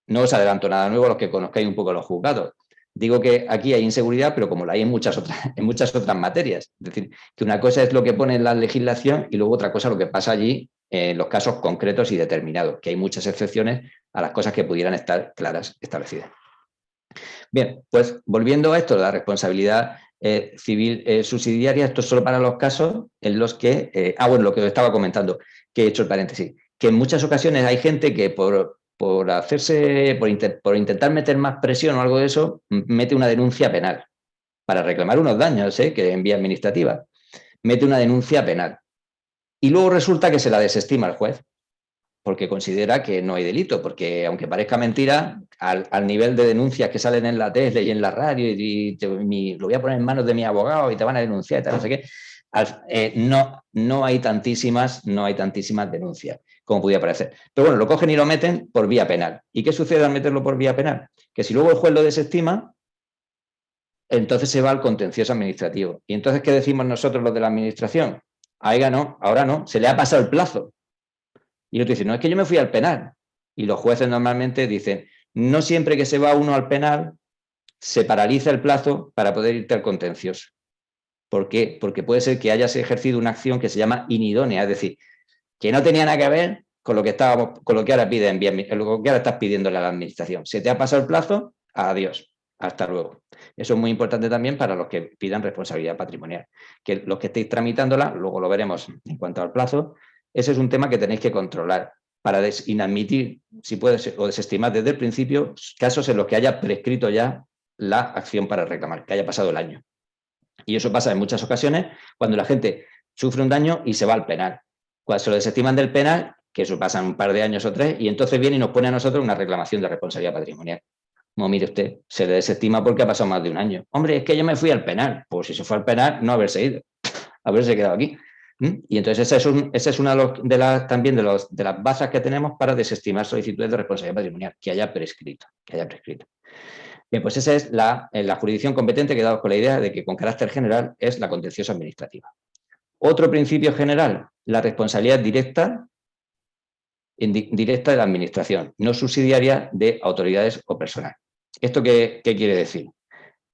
No os adelanto nada nuevo a los que conozcáis un poco los juzgados. Digo que aquí hay inseguridad, pero como la hay en muchas otras materias. Es decir, que una cosa es lo que pone en la legislación y luego otra cosa lo que pasa allí en los casos concretos y determinados, que hay muchas excepciones a las cosas que pudieran estar claras establecidas. Bien, pues volviendo a esto, la responsabilidad civil subsidiaria, esto es solo para los casos en los que, bueno, lo que os estaba comentando, que he hecho el paréntesis, que en muchas ocasiones hay gente que por intentar meter más presión o algo de eso, mete una denuncia penal para reclamar unos daños, que en vía administrativa, mete una denuncia penal. Y luego resulta que se la desestima el juez, porque considera que no hay delito, porque aunque parezca mentira, al nivel de denuncias que salen en la tele y en la radio, lo voy a poner en manos de mi abogado y te van a denunciar y tal, no sé qué, no hay tantísimas denuncias como podía parecer. Pero bueno, lo cogen y lo meten por vía penal. ¿Y qué sucede al meterlo por vía penal? Que si luego el juez lo desestima, entonces se va al contencioso administrativo. ¿Y entonces qué decimos nosotros los de la administración? Ahora no, se le ha pasado el plazo. Y el otro dice, no, es que yo me fui al penal. Y los jueces normalmente dicen, no siempre que se va uno al penal, se paraliza el plazo para poder irte al contencioso. ¿Por qué? Porque puede ser que hayas ejercido una acción que se llama inidónea, es decir, que no tenía nada que ver con lo que ahora piden, lo que ahora estás pidiéndole a la administración. Se te ha pasado el plazo, adiós, hasta luego. Eso es muy importante también para los que pidan responsabilidad patrimonial. Que los que estéis tramitándola, luego lo veremos en cuanto al plazo, ese es un tema que tenéis que controlar para inadmitir, si puede ser, o desestimar desde el principio, casos en los que haya prescrito ya la acción para reclamar, que haya pasado el año. Y eso pasa en muchas ocasiones cuando la gente sufre un daño y se va al penal. Cuando se lo desestiman del penal, que eso pasa un par de años o 3, y entonces viene y nos pone a nosotros una reclamación de responsabilidad patrimonial. No, mire usted, se le desestima porque ha pasado más de un año. Hombre, es que yo me fui al penal. Pues si se fue al penal, no haberse ido, haberse quedado aquí. Y entonces esa es una de las bazas que tenemos para desestimar solicitudes de responsabilidad patrimonial, que haya prescrito. Bien, pues esa es la jurisdicción competente que damos con la idea de que con carácter general es la contencioso administrativa. Otro principio general, la responsabilidad directa de la administración, no subsidiaria de autoridades o personal. ¿Esto qué quiere decir?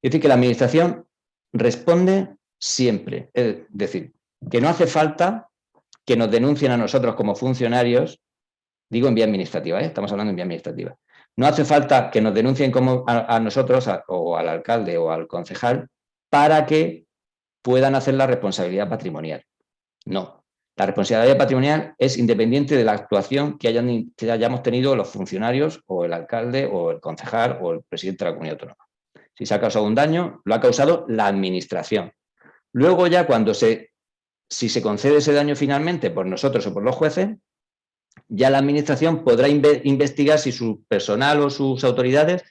Es decir, que la administración responde siempre. Es decir, que no hace falta que nos denuncien a nosotros como funcionarios, digo en vía administrativa, estamos hablando en vía administrativa. No hace falta que nos denuncien como a nosotros o al alcalde o al concejal para que puedan hacer la responsabilidad patrimonial. No. La responsabilidad patrimonial es independiente de la actuación que hayamos tenido los funcionarios o el alcalde o el concejal o el presidente de la comunidad autónoma. Si se ha causado un daño, lo ha causado la administración. Luego ya si se concede ese daño finalmente por nosotros o por los jueces, ya la administración podrá investigar si su personal o sus autoridades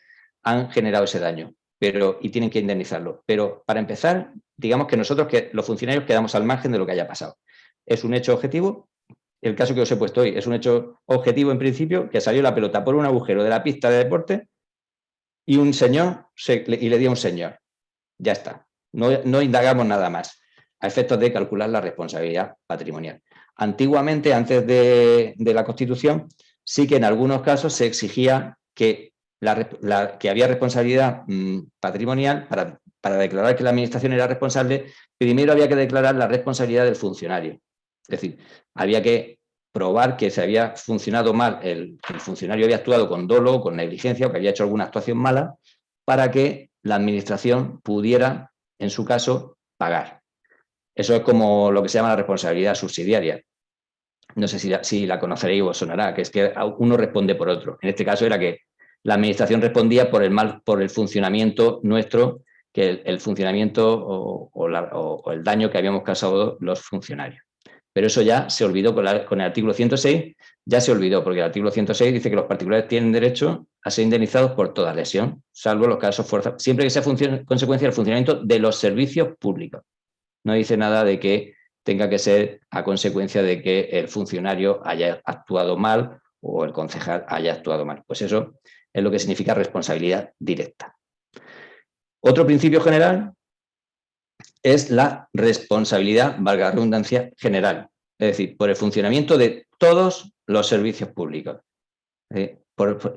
han generado ese daño y tienen que indemnizarlo. Pero para empezar, digamos que nosotros, los funcionarios, quedamos al margen de lo que haya pasado. Es un hecho objetivo, el caso que os he puesto hoy es un hecho objetivo en principio, que salió la pelota por un agujero de la pista de deporte y le dio a un señor. Ya está. No indagamos nada más a efectos de calcular la responsabilidad patrimonial. Antiguamente, antes de la Constitución, sí que en algunos casos se exigía que había responsabilidad patrimonial para declarar que la administración era responsable. Primero había que declarar la responsabilidad del funcionario. Es decir, había que probar que se había funcionado mal, el funcionario había actuado con dolo, con negligencia o que había hecho alguna actuación mala para que la administración pudiera, en su caso, pagar. Eso es como lo que se llama la responsabilidad subsidiaria. No sé si la conoceréis o os sonará, que es que uno responde por otro. En este caso era que la administración respondía por el funcionamiento nuestro, que el funcionamiento o el daño que habíamos causado los funcionarios. Pero eso ya se olvidó con el artículo 106, ya se olvidó, porque el artículo 106 dice que los particulares tienen derecho a ser indemnizados por toda lesión, salvo los casos forzados, siempre que sea consecuencia del funcionamiento de los servicios públicos. No dice nada de que tenga que ser a consecuencia de que el funcionario haya actuado mal o el concejal haya actuado mal. Pues eso es lo que significa responsabilidad directa. Otro principio general es la responsabilidad, valga la redundancia, general. Es decir, por el funcionamiento de todos los servicios públicos.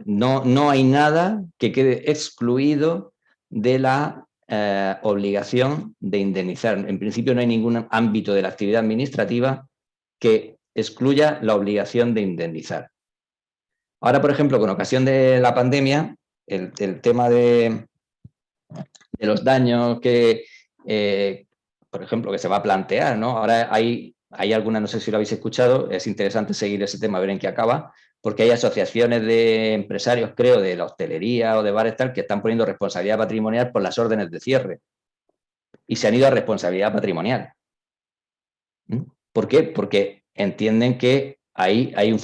No hay nada que quede excluido de la obligación de indemnizar. En principio no hay ningún ámbito de la actividad administrativa que excluya la obligación de indemnizar. Ahora, por ejemplo, con ocasión de la pandemia, el tema de los daños que, por ejemplo, que se va a plantear, ¿no? Ahora hay alguna, no sé si lo habéis escuchado, es interesante seguir ese tema, a ver en qué acaba, porque hay asociaciones de empresarios, creo, de la hostelería o de bares tal, que están poniendo responsabilidad patrimonial por las órdenes de cierre. Y se han ido a responsabilidad patrimonial. ¿Por qué? Porque entienden que ahí hay un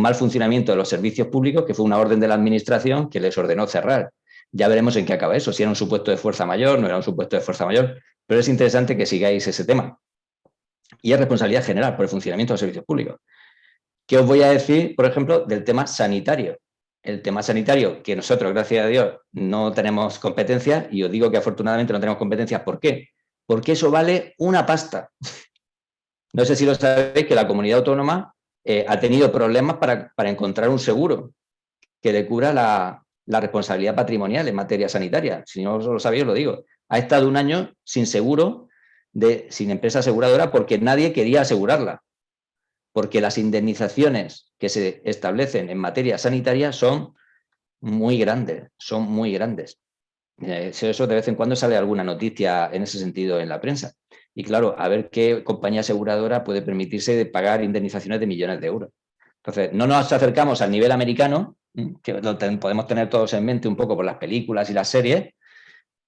mal funcionamiento de los servicios públicos, que fue una orden de la administración que les ordenó cerrar. Ya veremos en qué acaba eso, si era un supuesto de fuerza mayor, no era un supuesto de fuerza mayor, pero es interesante que sigáis ese tema. Y es responsabilidad general por el funcionamiento de los servicios públicos. ¿Qué os voy a decir, por ejemplo, del tema sanitario? El tema sanitario, que nosotros, gracias a Dios, no tenemos competencias, y os digo que afortunadamente no tenemos competencias. ¿Por qué? Porque eso vale una pasta. No sé si lo sabéis, que la comunidad autónoma ha tenido problemas para encontrar un seguro que le cubra la responsabilidad patrimonial en materia sanitaria. Si no lo sabéis, os lo digo. Ha estado un año sin seguro, sin empresa aseguradora, porque nadie quería asegurarla. Porque las indemnizaciones que se establecen en materia sanitaria son muy grandes, Eso de vez en cuando sale alguna noticia en ese sentido en la prensa. Y claro, a ver qué compañía aseguradora puede permitirse de pagar indemnizaciones de millones de euros. Entonces, no nos acercamos al nivel americano, que lo podemos tener todos en mente un poco por las películas y las series,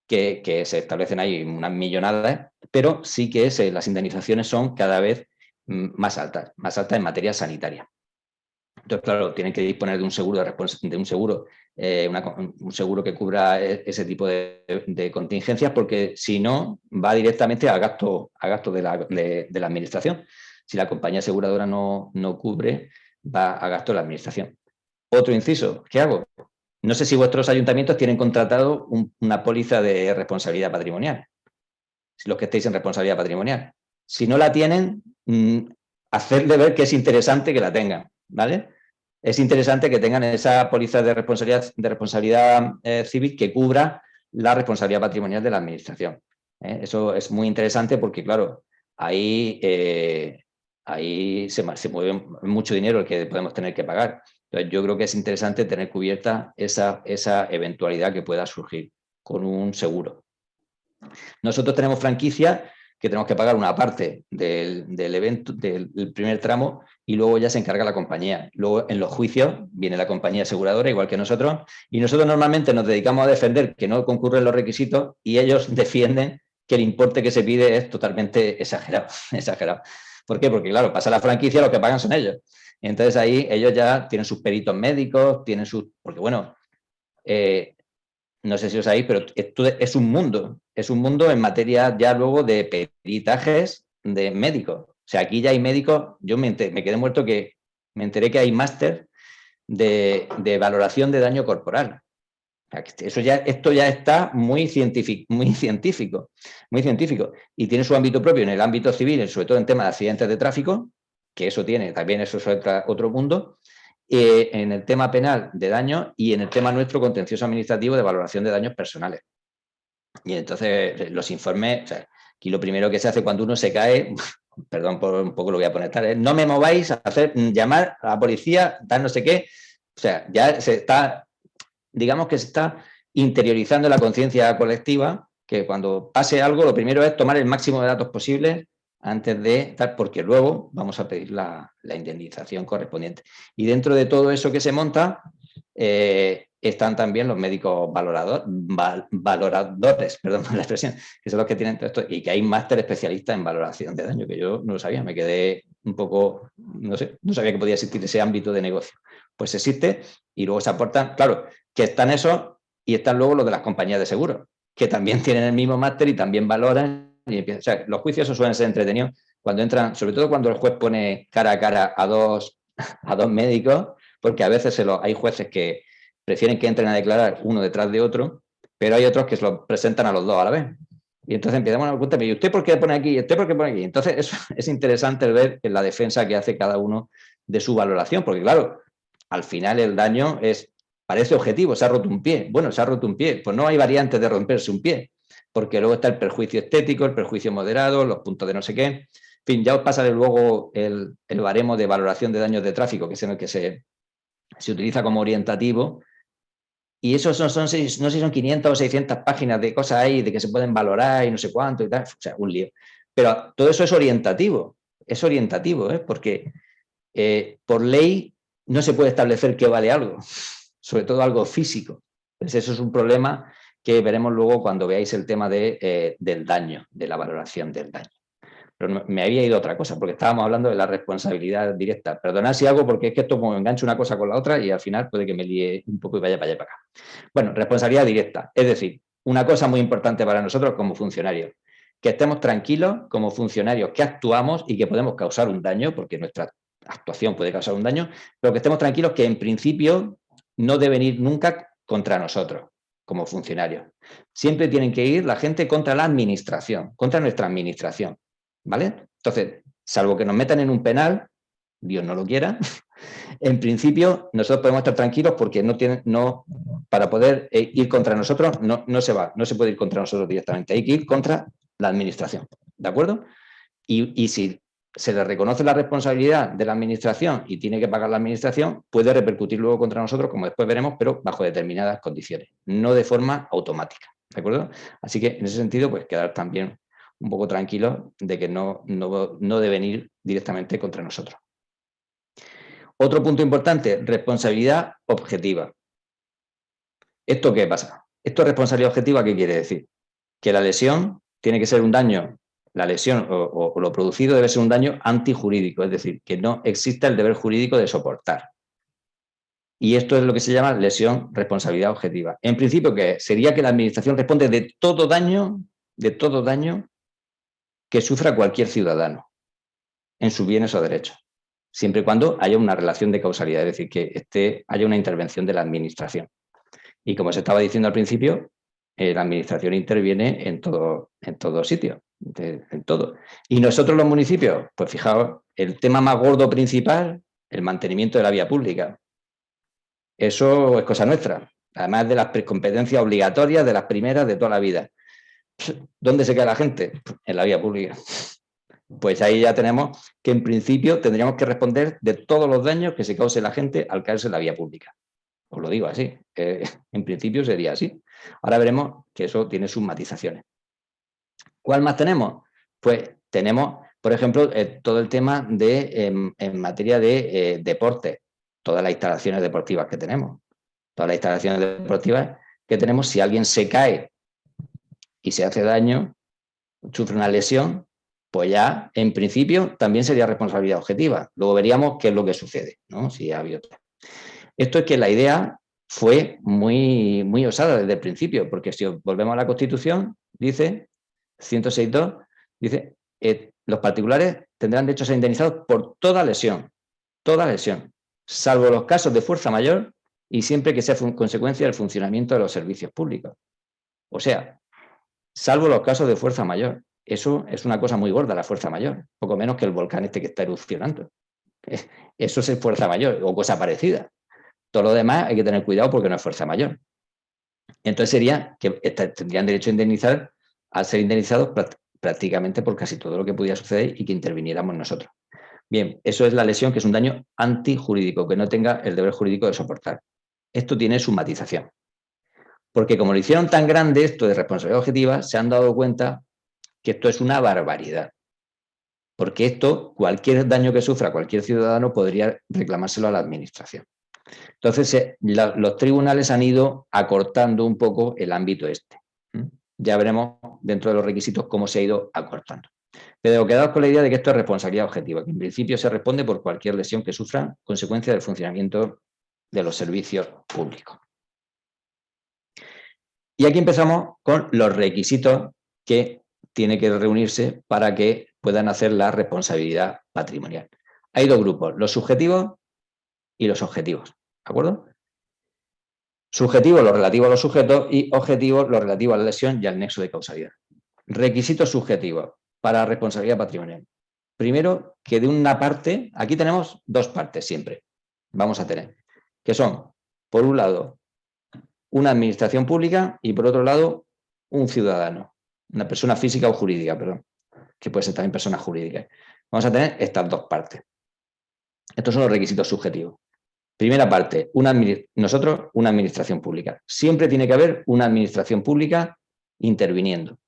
que se establecen ahí unas millonadas, pero sí que las indemnizaciones son cada vez más altas en materia sanitaria. Entonces, claro, tienen que disponer de un seguro, un seguro que cubra ese tipo de contingencias, porque si no, va directamente a gasto de la administración. Si la compañía aseguradora no cubre, va a gasto de la administración. Otro inciso, ¿qué hago? No sé si vuestros ayuntamientos tienen contratado una póliza de responsabilidad patrimonial, los que estéis en responsabilidad patrimonial. Si no la tienen, hacerle ver que es interesante que la tengan, ¿vale? Es interesante que tengan esa póliza de responsabilidad civil que cubra la responsabilidad patrimonial de la administración. Eso es muy interesante porque, claro, ahí se mueve mucho dinero el que podemos tener que pagar. Entonces, yo creo que es interesante tener cubierta esa eventualidad que pueda surgir con un seguro. Nosotros tenemos franquicia que tenemos que pagar una parte del evento, del primer tramo, y luego ya se encarga la compañía. Luego en los juicios viene la compañía aseguradora, igual que nosotros, y nosotros normalmente nos dedicamos a defender que no concurren los requisitos y ellos defienden que el importe que se pide es totalmente exagerado. ¿Por qué? Porque claro, pasa la franquicia, los que pagan son ellos. Entonces ahí ellos ya tienen sus peritos médicos, porque bueno, no sé si lo sabéis, pero esto es un mundo en materia ya luego de peritajes de médicos. O sea, aquí ya hay médicos, yo me quedé muerto que me enteré que hay máster de valoración de daño corporal. Esto ya está muy científico. Y tiene su ámbito propio en el ámbito civil, sobre todo en temas de accidentes de tráfico, que eso es otro mundo. En el tema penal de daño y en el tema nuestro contencioso administrativo de valoración de daños personales. Y entonces los informes, o sea, aquí lo primero que se hace cuando uno se cae, perdón por un poco lo voy a poner tal, no me mováis a llamar a la policía, tal no sé qué. O sea, ya se está, digamos que se está interiorizando la conciencia colectiva, que cuando pase algo lo primero es tomar el máximo de datos posibles antes de tal, porque luego vamos a pedir la indemnización correspondiente. Y dentro de todo eso que se monta, están también los médicos valoradores, perdón por la expresión, que son los que tienen todo esto, y que hay máster especialistas en valoración de daño, que yo no lo sabía, me quedé un poco, no sé, no sabía que podía existir ese ámbito de negocio. Pues existe, y luego se aportan, claro, que están esos, y están luego los de las compañías de seguros, que también tienen el mismo máster y también valoran, y empiezan, o sea, los juicios esos suelen ser entretenidos cuando entran, sobre todo cuando el juez pone cara a cara a dos médicos, porque a veces hay jueces que prefieren que entren a declarar uno detrás de otro, pero hay otros que se lo presentan a los dos a la vez. Y entonces empezamos a dar cuenta, ¿y usted por qué pone aquí? ¿Y usted por qué pone aquí? Entonces es interesante ver la defensa que hace cada uno de su valoración, porque claro, al final el daño parece objetivo, se ha roto un pie. Bueno, se ha roto un pie, pues no hay variantes de romperse un pie, porque luego está el perjuicio estético, el perjuicio moderado, los puntos de no sé qué. En fin, ya os pasaré luego el baremo de valoración de daños de tráfico, que es en el que se utiliza como orientativo. Y eso no sé si son 500 o 600 páginas de cosas ahí, de que se pueden valorar y no sé cuánto y tal. O sea, un lío. Pero todo eso es orientativo, porque por ley no se puede establecer qué vale algo, sobre todo algo físico. Entonces eso es un problema que veremos luego cuando veáis el tema del daño, de la valoración del daño. Pero me había ido a otra cosa, porque estábamos hablando de la responsabilidad directa. Perdonad si hago, porque es que esto como engancho una cosa con la otra y al final puede que me líe un poco y vaya para allá para acá. Bueno, responsabilidad directa. Es decir, una cosa muy importante para nosotros como funcionarios, que estemos tranquilos como funcionarios, que actuamos y que podemos causar un daño, porque nuestra actuación puede causar un daño, pero que estemos tranquilos que en principio no deben ir nunca contra nosotros como funcionarios. Siempre tienen que ir la gente contra la administración, contra nuestra administración. ¿Vale? Entonces, salvo que nos metan en un penal, Dios no lo quiera, en principio nosotros podemos estar tranquilos porque para poder ir contra nosotros no se puede ir contra nosotros directamente, hay que ir contra la administración, ¿de acuerdo? Y si se le reconoce la responsabilidad de la administración y tiene que pagar la administración, puede repercutir luego contra nosotros, como después veremos, pero bajo determinadas condiciones, no de forma automática, ¿de acuerdo? Así que en ese sentido, pues quedar también un poco tranquilos de que no deben ir directamente contra nosotros. Otro punto importante, responsabilidad objetiva. ¿Esto qué pasa? ¿Esto es responsabilidad objetiva? ¿Qué quiere decir? Que la lesión tiene que ser un daño, la lesión o lo producido debe ser un daño antijurídico, es decir, que no exista el deber jurídico de soportar. Y esto es lo que se llama lesión, responsabilidad objetiva. En principio, ¿qué sería? Que la administración responde de todo daño que sufra cualquier ciudadano en sus bienes o derechos, siempre y cuando haya una relación de causalidad, es decir, que haya una intervención de la administración. Y como se estaba diciendo al principio, la administración interviene en todo sitio, en todo. Y nosotros los municipios, pues fijaos, el tema más gordo principal, el mantenimiento de la vía pública. Eso es cosa nuestra, además de las competencias obligatorias, de las primeras de toda la vida. ¿Dónde se queda la gente? En la vía pública. Pues ahí ya tenemos que en principio tendríamos que responder de todos los daños que se cause la gente al caerse en la vía pública. Os lo digo así, en principio sería así. Ahora veremos que eso tiene sus matizaciones. ¿Cuál más tenemos? Pues tenemos, por ejemplo, todo el tema en materia de deporte, todas las instalaciones deportivas que tenemos. Todas las instalaciones deportivas que tenemos, si alguien se cae y se hace daño, sufre una lesión, pues ya, en principio, también sería responsabilidad objetiva. Luego veríamos qué es lo que sucede, ¿no? Si ha habido otra. Esto es que la idea fue muy, muy osada desde el principio, porque si volvemos a la Constitución, dice, 106.2, dice, los particulares tendrán derecho a ser indemnizados por toda lesión, salvo los casos de fuerza mayor y siempre que sea consecuencia del funcionamiento de los servicios públicos. O sea, salvo los casos de fuerza mayor. Eso es una cosa muy gorda, la fuerza mayor, poco menos que el volcán este que está erupcionando. Eso es fuerza mayor o cosa parecida. Todo lo demás hay que tener cuidado porque no es fuerza mayor. Entonces sería que tendrían derecho a ser indemnizados prácticamente por casi todo lo que pudiera suceder y que interviniéramos nosotros. Bien, eso es la lesión, que es un daño antijurídico, que no tenga el deber jurídico de soportar. Esto tiene su matización. Porque como lo hicieron tan grande esto de responsabilidad objetiva, se han dado cuenta que esto es una barbaridad. Porque esto, cualquier daño que sufra cualquier ciudadano podría reclamárselo a la administración. Entonces, los tribunales han ido acortando un poco el ámbito este. Ya veremos dentro de los requisitos cómo se ha ido acortando. Pero quedaos con la idea de que esto es responsabilidad objetiva, que en principio se responde por cualquier lesión que sufra consecuencia del funcionamiento de los servicios públicos. Y aquí empezamos con los requisitos que tiene que reunirse para que puedan hacer la responsabilidad patrimonial. Hay dos grupos, los subjetivos y los objetivos, ¿de acuerdo? Subjetivos, lo relativo a los sujetos, y objetivos, lo relativo a la lesión y al nexo de causalidad. Requisitos subjetivos para la responsabilidad patrimonial. Primero, que de una parte, aquí tenemos dos partes siempre, vamos a tener, que son, por un lado, una administración pública y por otro lado, un ciudadano, una persona física o jurídica, perdón, que puede ser también persona jurídica. Vamos a tener estas dos partes. Estos son los requisitos subjetivos. Primera parte, nosotros una administración pública. Siempre tiene que haber una administración pública interviniendo.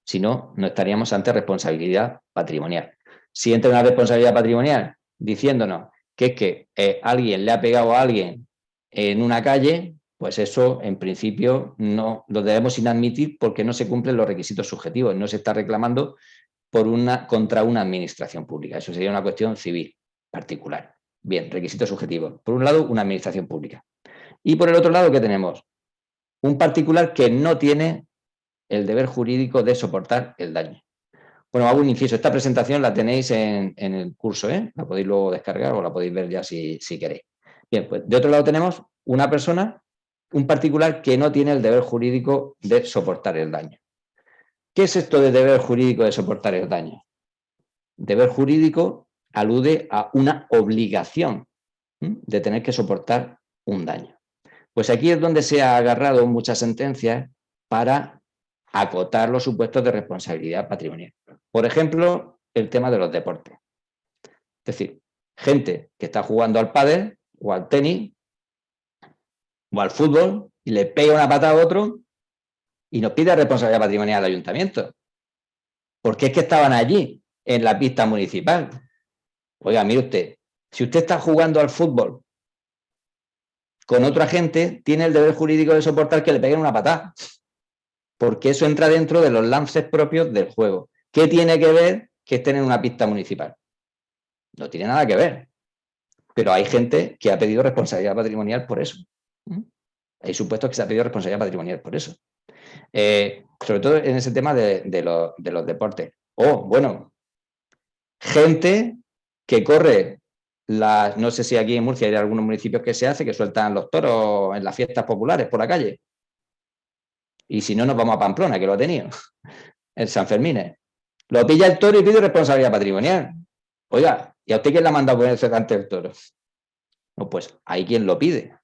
Si no, no estaríamos ante responsabilidad patrimonial. Si entra una responsabilidad patrimonial diciéndonos que es que alguien le ha pegado a alguien en una calle, pues eso en principio no lo debemos inadmitir porque no se cumplen los requisitos subjetivos. No se está reclamando contra una administración pública. Eso sería una cuestión civil particular. Bien, requisitos subjetivos. Por un lado, una administración pública. Y por el otro lado, ¿qué tenemos? Un particular que no tiene el deber jurídico de soportar el daño. Bueno, hago un inciso. Esta presentación la tenéis en el curso, ¿eh? La podéis luego descargar o la podéis ver ya si queréis. Bien, pues de otro lado tenemos una persona, un particular que no tiene el deber jurídico de soportar el daño. ¿Qué es esto de deber jurídico de soportar el daño? Deber jurídico alude a una obligación de tener que soportar un daño. Pues aquí es donde se ha agarrado muchas sentencias para acotar los supuestos de responsabilidad patrimonial. Por ejemplo, el tema de los deportes. Es decir, gente que está jugando al pádel o al tenis o al fútbol y le pega una patada a otro y nos pide responsabilidad patrimonial al ayuntamiento. Porque es que estaban allí, en la pista municipal. Oiga, mire usted, si usted está jugando al fútbol con otra gente, tiene el deber jurídico de soportar que le peguen una patada. Porque eso entra dentro de los lances propios del juego. ¿Qué tiene que ver que estén en una pista municipal? No tiene nada que ver. Pero hay gente que ha pedido responsabilidad patrimonial por eso. Hay supuestos que se ha pedido responsabilidad patrimonial por eso. Sobre todo en ese tema de los deportes. Bueno, gente que corre no sé si aquí en Murcia hay algunos municipios que se hace, que sueltan los toros en las fiestas populares por la calle. Y si no, nos vamos a Pamplona, que lo ha tenido, el San Fermín. Lo pilla el toro y pide responsabilidad patrimonial. Oiga, ¿y a usted quién le ha mandado ponerse delante del toro? No, pues hay quien lo pide,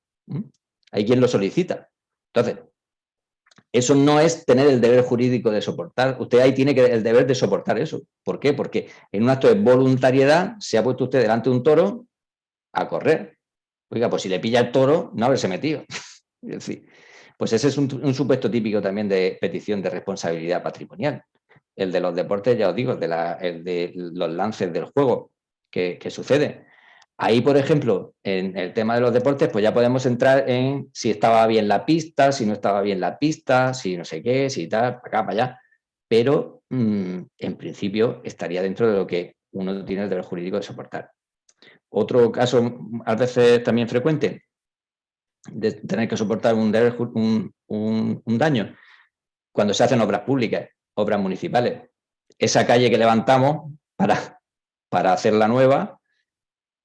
hay quien lo solicita. Entonces, eso no es tener el deber jurídico de soportar. Usted ahí tiene el deber de soportar eso. ¿Por qué? Porque en un acto de voluntariedad se ha puesto usted delante de un toro a correr. Oiga, pues si le pilla el toro, no haberse metido. Es decir, pues ese es un supuesto típico también de petición de responsabilidad patrimonial. El de los deportes, ya os digo, el de los lances del juego que sucede. Ahí, por ejemplo, en el tema de los deportes, pues ya podemos entrar en si estaba bien la pista, si no estaba bien la pista, si no sé qué, si tal, para acá, para allá. Pero, en principio, estaría dentro de lo que uno tiene el deber jurídico de soportar. Otro caso, a veces también frecuente, de tener que soportar un daño, cuando se hacen obras públicas, obras municipales. Esa calle que levantamos para hacerla nueva,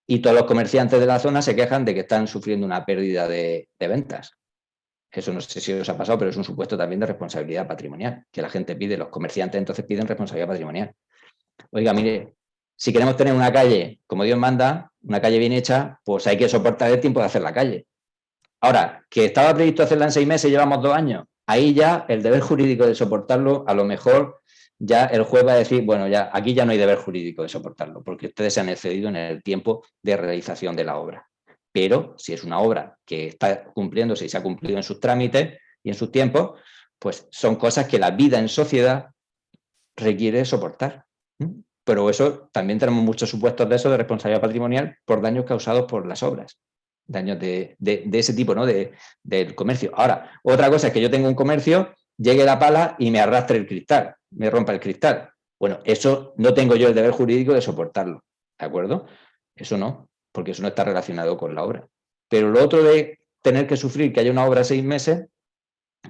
y todos los comerciantes de la zona se quejan de que están sufriendo una pérdida de ventas. Eso no sé si os ha pasado, pero es un supuesto también de responsabilidad patrimonial, que la gente pide, los comerciantes entonces piden responsabilidad patrimonial. Oiga, mire, si queremos tener una calle como Dios manda, una calle bien hecha, pues hay que soportar el tiempo de hacer la calle. Ahora, que estaba previsto hacerla en 6 meses y llevamos 2 años, ahí ya el deber jurídico de soportarlo, a lo mejor ya el juez va a decir, bueno, ya aquí ya no hay deber jurídico de soportarlo, porque ustedes se han excedido en el tiempo de realización de la obra. Pero si es una obra que está cumpliéndose y se ha cumplido en sus trámites y en sus tiempos, pues son cosas que la vida en sociedad requiere soportar. Pero eso también tenemos muchos supuestos de eso de responsabilidad patrimonial por daños causados por las obras. daños de ese tipo, ¿no? Del comercio. Ahora, otra cosa es que yo tengo un comercio, llegue la pala y me arrastre el cristal, me rompa el cristal. Bueno, eso no tengo yo el deber jurídico de soportarlo, ¿de acuerdo? Eso no, porque eso no está relacionado con la obra. Pero lo otro de tener que sufrir que haya una obra 6 meses,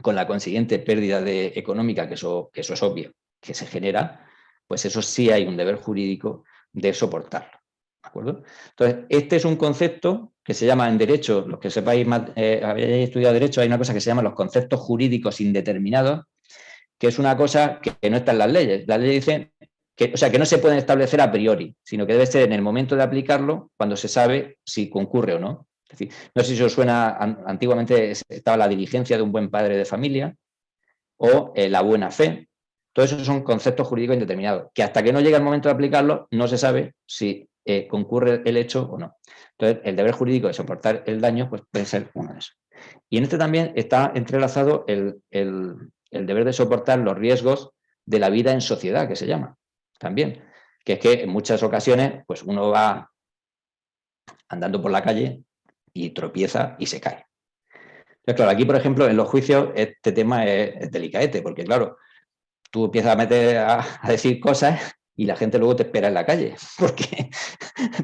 con la consiguiente pérdida económica, que eso es obvio, que se genera, pues eso sí hay un deber jurídico de soportarlo. ¿De acuerdo? Entonces, este es un concepto que se llama en derecho, los que sepáis más, habéis estudiado derecho, hay una cosa que se llama los conceptos jurídicos indeterminados, que es una cosa que no está en las leyes. Las leyes dicen que, o sea, que no se pueden establecer a priori, sino que debe ser en el momento de aplicarlo cuando se sabe si concurre o no. Es decir, no sé si os suena, antiguamente estaba la diligencia de un buen padre de familia o la buena fe. Todos esos son conceptos jurídicos indeterminados, que hasta que no llega el momento de aplicarlo no se sabe si concurre el hecho o no. Entonces, el deber jurídico de soportar el daño pues, puede ser uno de esos. Y en este también está entrelazado el deber de soportar los riesgos de la vida en sociedad, que se llama también. Que es que en muchas ocasiones pues uno va andando por la calle y tropieza y se cae. Entonces, claro, aquí, por ejemplo, en los juicios este tema es delicadete, porque, claro, tú empiezas a meter a decir cosas y la gente luego te espera en la calle,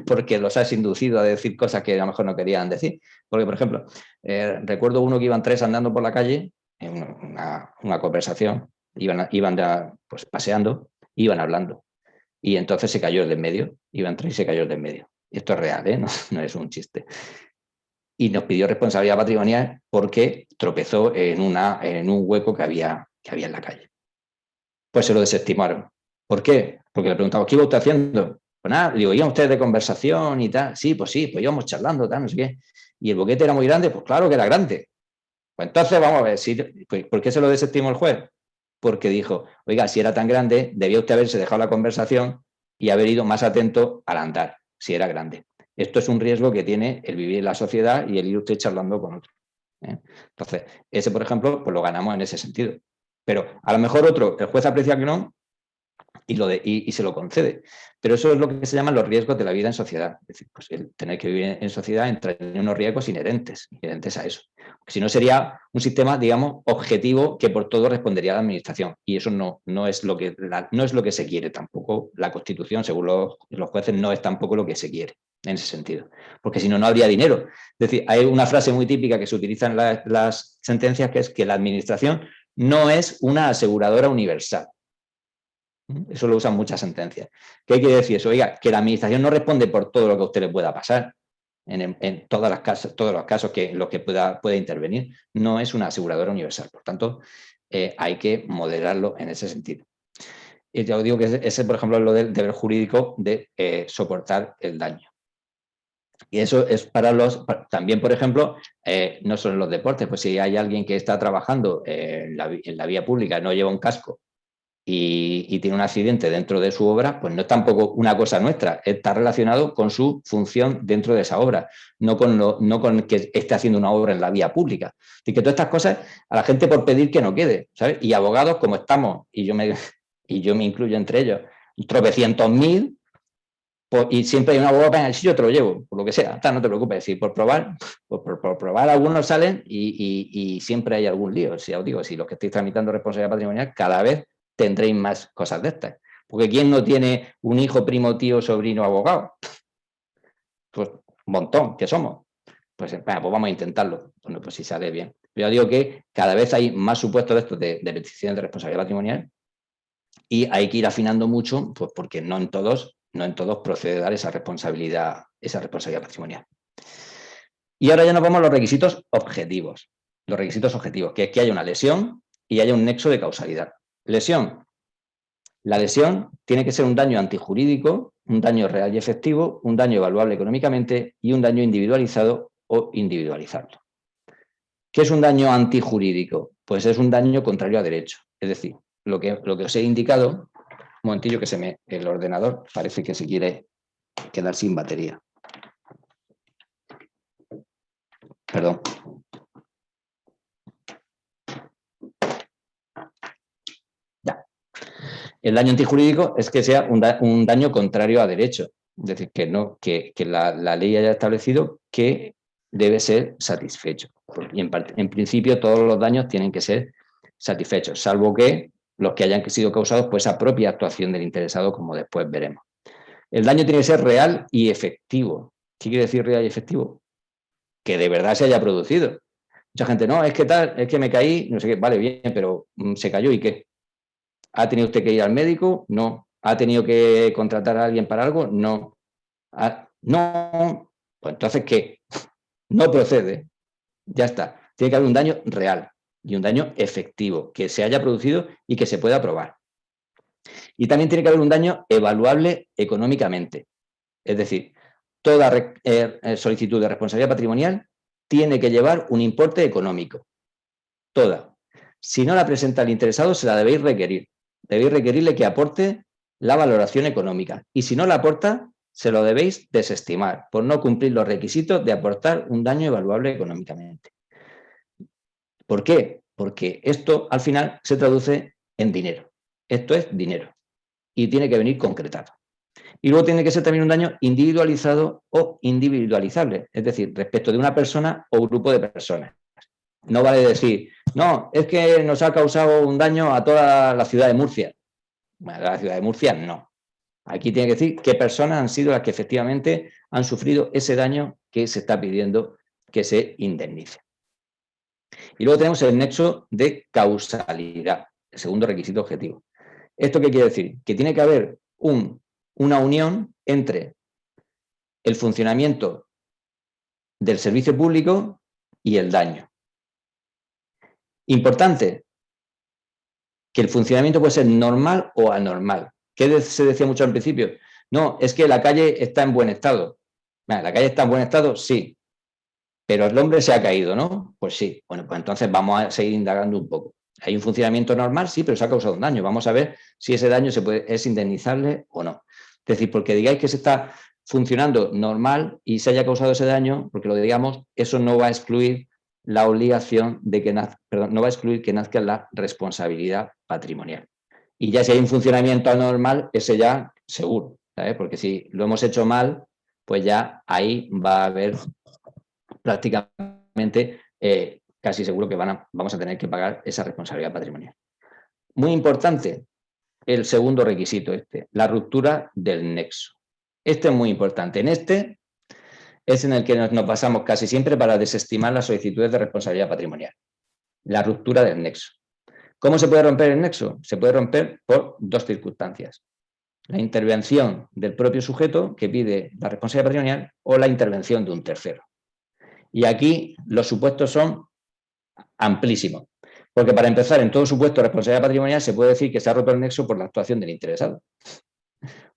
porque los has inducido a decir cosas que a lo mejor no querían decir. Porque, por ejemplo, recuerdo uno que iban 3 andando por la calle, en una conversación, iban pues, paseando, iban hablando, y entonces se cayó el de en medio, iban 3 y se cayó el de en medio. Esto es real, ¿eh? No es un chiste. Y nos pidió responsabilidad patrimonial porque tropezó en un hueco que había en la calle. Pues se lo desestimaron. ¿Por qué? Porque le preguntamos, ¿qué iba usted haciendo? Pues nada, digo, ¿iban ustedes de conversación y tal? Sí, pues íbamos charlando, tal, no sé qué. ¿Y el boquete era muy grande? Pues claro que era grande. Pues entonces vamos a ver, pues, ¿por qué se lo desestimó el juez? Porque dijo, oiga, si era tan grande, debía usted haberse dejado la conversación y haber ido más atento al andar, si era grande. Esto es un riesgo que tiene el vivir en la sociedad y el ir usted charlando con otro. Entonces, ese, por ejemplo, pues lo ganamos en ese sentido. Pero a lo mejor otro, el juez aprecia que no y se lo concede. Pero eso es lo que se llaman los riesgos de la vida en sociedad. Es decir, pues el tener que vivir en sociedad entra en unos riesgos inherentes a eso. Porque si no sería un sistema, digamos, objetivo que por todo respondería a la administración. Y eso no es lo que se quiere tampoco. La Constitución, según los jueces, no es tampoco lo que se quiere en ese sentido. Porque si no, no habría dinero. Es decir, hay una frase muy típica que se utiliza en las sentencias, que es que la administración no es una aseguradora universal. Eso lo usan muchas sentencias. ¿Qué quiere decir eso? Oiga, que la administración no responde por todo lo que a usted le pueda pasar en todos los casos en los que pueda intervenir. No es una aseguradora universal. Por tanto, hay que moderarlo en ese sentido. Y ya os digo que ese, por ejemplo, es lo del deber jurídico de soportar el daño. Y eso es también, por ejemplo, no solo en los deportes, pues si hay alguien que está trabajando en la vía pública, no lleva un casco y tiene un accidente dentro de su obra, pues no es tampoco una cosa nuestra, está relacionado con su función dentro de esa obra, no con que esté haciendo una obra en la vía pública. Así que todas estas cosas a la gente por pedir que no quede, ¿sabes? Y abogados como estamos, y yo me incluyo entre ellos, tropecientos mil, y siempre hay un abogado en el sitio, te lo llevo, por lo que sea, no te preocupes, es decir, por probar algunos salen y siempre hay algún lío. Si os digo, si los que estáis tramitando responsabilidad patrimonial, cada vez tendréis más cosas de estas. Porque ¿quién no tiene un hijo, primo, tío, sobrino, abogado? Pues un montón, que somos. Pues vamos a intentarlo. Bueno, pues si sale bien. Yo digo que cada vez hay más supuestos de estos de peticiones de responsabilidad patrimonial y hay que ir afinando mucho, pues porque no en todos procede dar esa responsabilidad patrimonial. Y ahora ya nos vamos a los requisitos objetivos. Los requisitos objetivos, que es que haya una lesión y haya un nexo de causalidad. Lesión. La lesión tiene que ser un daño antijurídico, un daño real y efectivo, un daño evaluable económicamente y un daño individualizado o individualizable. ¿Qué es un daño antijurídico? Pues es un daño contrario a derecho. Es decir, lo que os he indicado, un momentillo que el ordenador parece que se quiere quedar sin batería. Perdón. Ya. El daño antijurídico es que sea un daño contrario a derecho. Es decir, que la ley haya establecido que debe ser satisfecho. Y en principio todos los daños tienen que ser satisfechos, salvo que los que hayan sido causados por esa propia actuación del interesado, como después veremos. El daño tiene que ser real y efectivo. ¿Qué quiere decir real y efectivo? Que de verdad se haya producido. Mucha gente, no, es que tal, es que me caí, no sé qué, vale, bien, pero se cayó y ¿qué? ¿Ha tenido usted que ir al médico? No. ¿Ha tenido que contratar a alguien para algo? No. No. Pues entonces, ¿qué? No procede. Ya está. Tiene que haber un daño real y un daño efectivo, que se haya producido y que se pueda probar. Y también tiene que haber un daño evaluable económicamente. Es decir, toda solicitud de responsabilidad patrimonial tiene que llevar un importe económico. Toda. Si no la presenta el interesado, se la debéis requerir. Debéis requerirle que aporte la valoración económica. Y si no la aporta, se lo debéis desestimar por no cumplir los requisitos de aportar un daño evaluable económicamente. ¿Por qué? Porque esto al final se traduce en dinero. Esto es dinero y tiene que venir concretado. Y luego tiene que ser también un daño individualizado o individualizable, es decir, respecto de una persona o grupo de personas. No vale decir, no, es que nos ha causado un daño a toda la ciudad de Murcia. Bueno, la ciudad de Murcia no. Aquí tiene que decir qué personas han sido las que efectivamente han sufrido ese daño que se está pidiendo que se indemnice. Y luego tenemos el nexo de causalidad, el segundo requisito objetivo. ¿Esto qué quiere decir? Que tiene que haber una unión entre el funcionamiento del servicio público y el daño. Importante, que el funcionamiento puede ser normal o anormal. ¿Qué se decía mucho al principio? No, es que la calle está en buen estado. ¿La calle está en buen estado? Sí. Pero el hombre se ha caído, ¿no? Pues sí. Bueno, pues entonces vamos a seguir indagando un poco. Hay un funcionamiento normal, sí, pero se ha causado un daño. Vamos a ver si ese daño es indemnizable o no. Es decir, porque digáis que se está funcionando normal y se haya causado ese daño, porque lo digamos, eso no va a excluir la obligación de que nazca, perdón, no va a excluir que nazca la responsabilidad patrimonial. Y ya si hay un funcionamiento anormal, ese ya seguro, ¿sabes? Porque si lo hemos hecho mal, pues ya ahí va a haber prácticamente casi seguro que vamos a tener que pagar esa responsabilidad patrimonial. Muy importante, el segundo requisito, la ruptura del nexo. Este es muy importante. En este es en el que nos basamos casi siempre para desestimar las solicitudes de responsabilidad patrimonial. La ruptura del nexo. ¿Cómo se puede romper el nexo? Se puede romper por dos circunstancias. La intervención del propio sujeto que pide la responsabilidad patrimonial o la intervención de un tercero. Y aquí los supuestos son amplísimos. Porque para empezar, en todo supuesto de responsabilidad patrimonial se puede decir que se ha roto el nexo por la actuación del interesado.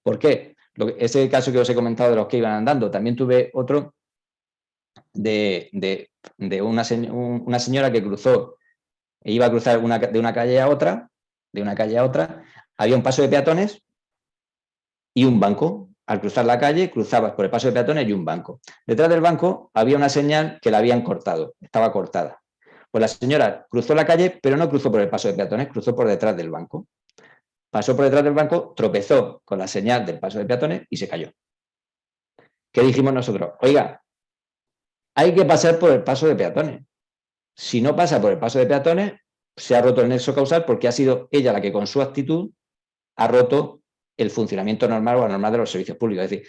¿Por qué? Ese caso que os he comentado de los que iban andando, también tuve otro de una señora que iba a cruzar de una calle a otra, había un paso de peatones y un banco. Al cruzar la calle, cruzabas por el paso de peatones y un banco. Detrás del banco había una señal que la habían cortado, estaba cortada. Pues la señora cruzó la calle, pero no cruzó por el paso de peatones, cruzó por detrás del banco. Pasó por detrás del banco, tropezó con la señal del paso de peatones y se cayó. ¿Qué dijimos nosotros? Oiga, hay que pasar por el paso de peatones. Si no pasa por el paso de peatones, se ha roto el nexo causal porque ha sido ella la que con su actitud ha roto el funcionamiento normal o anormal de los servicios públicos. Es decir,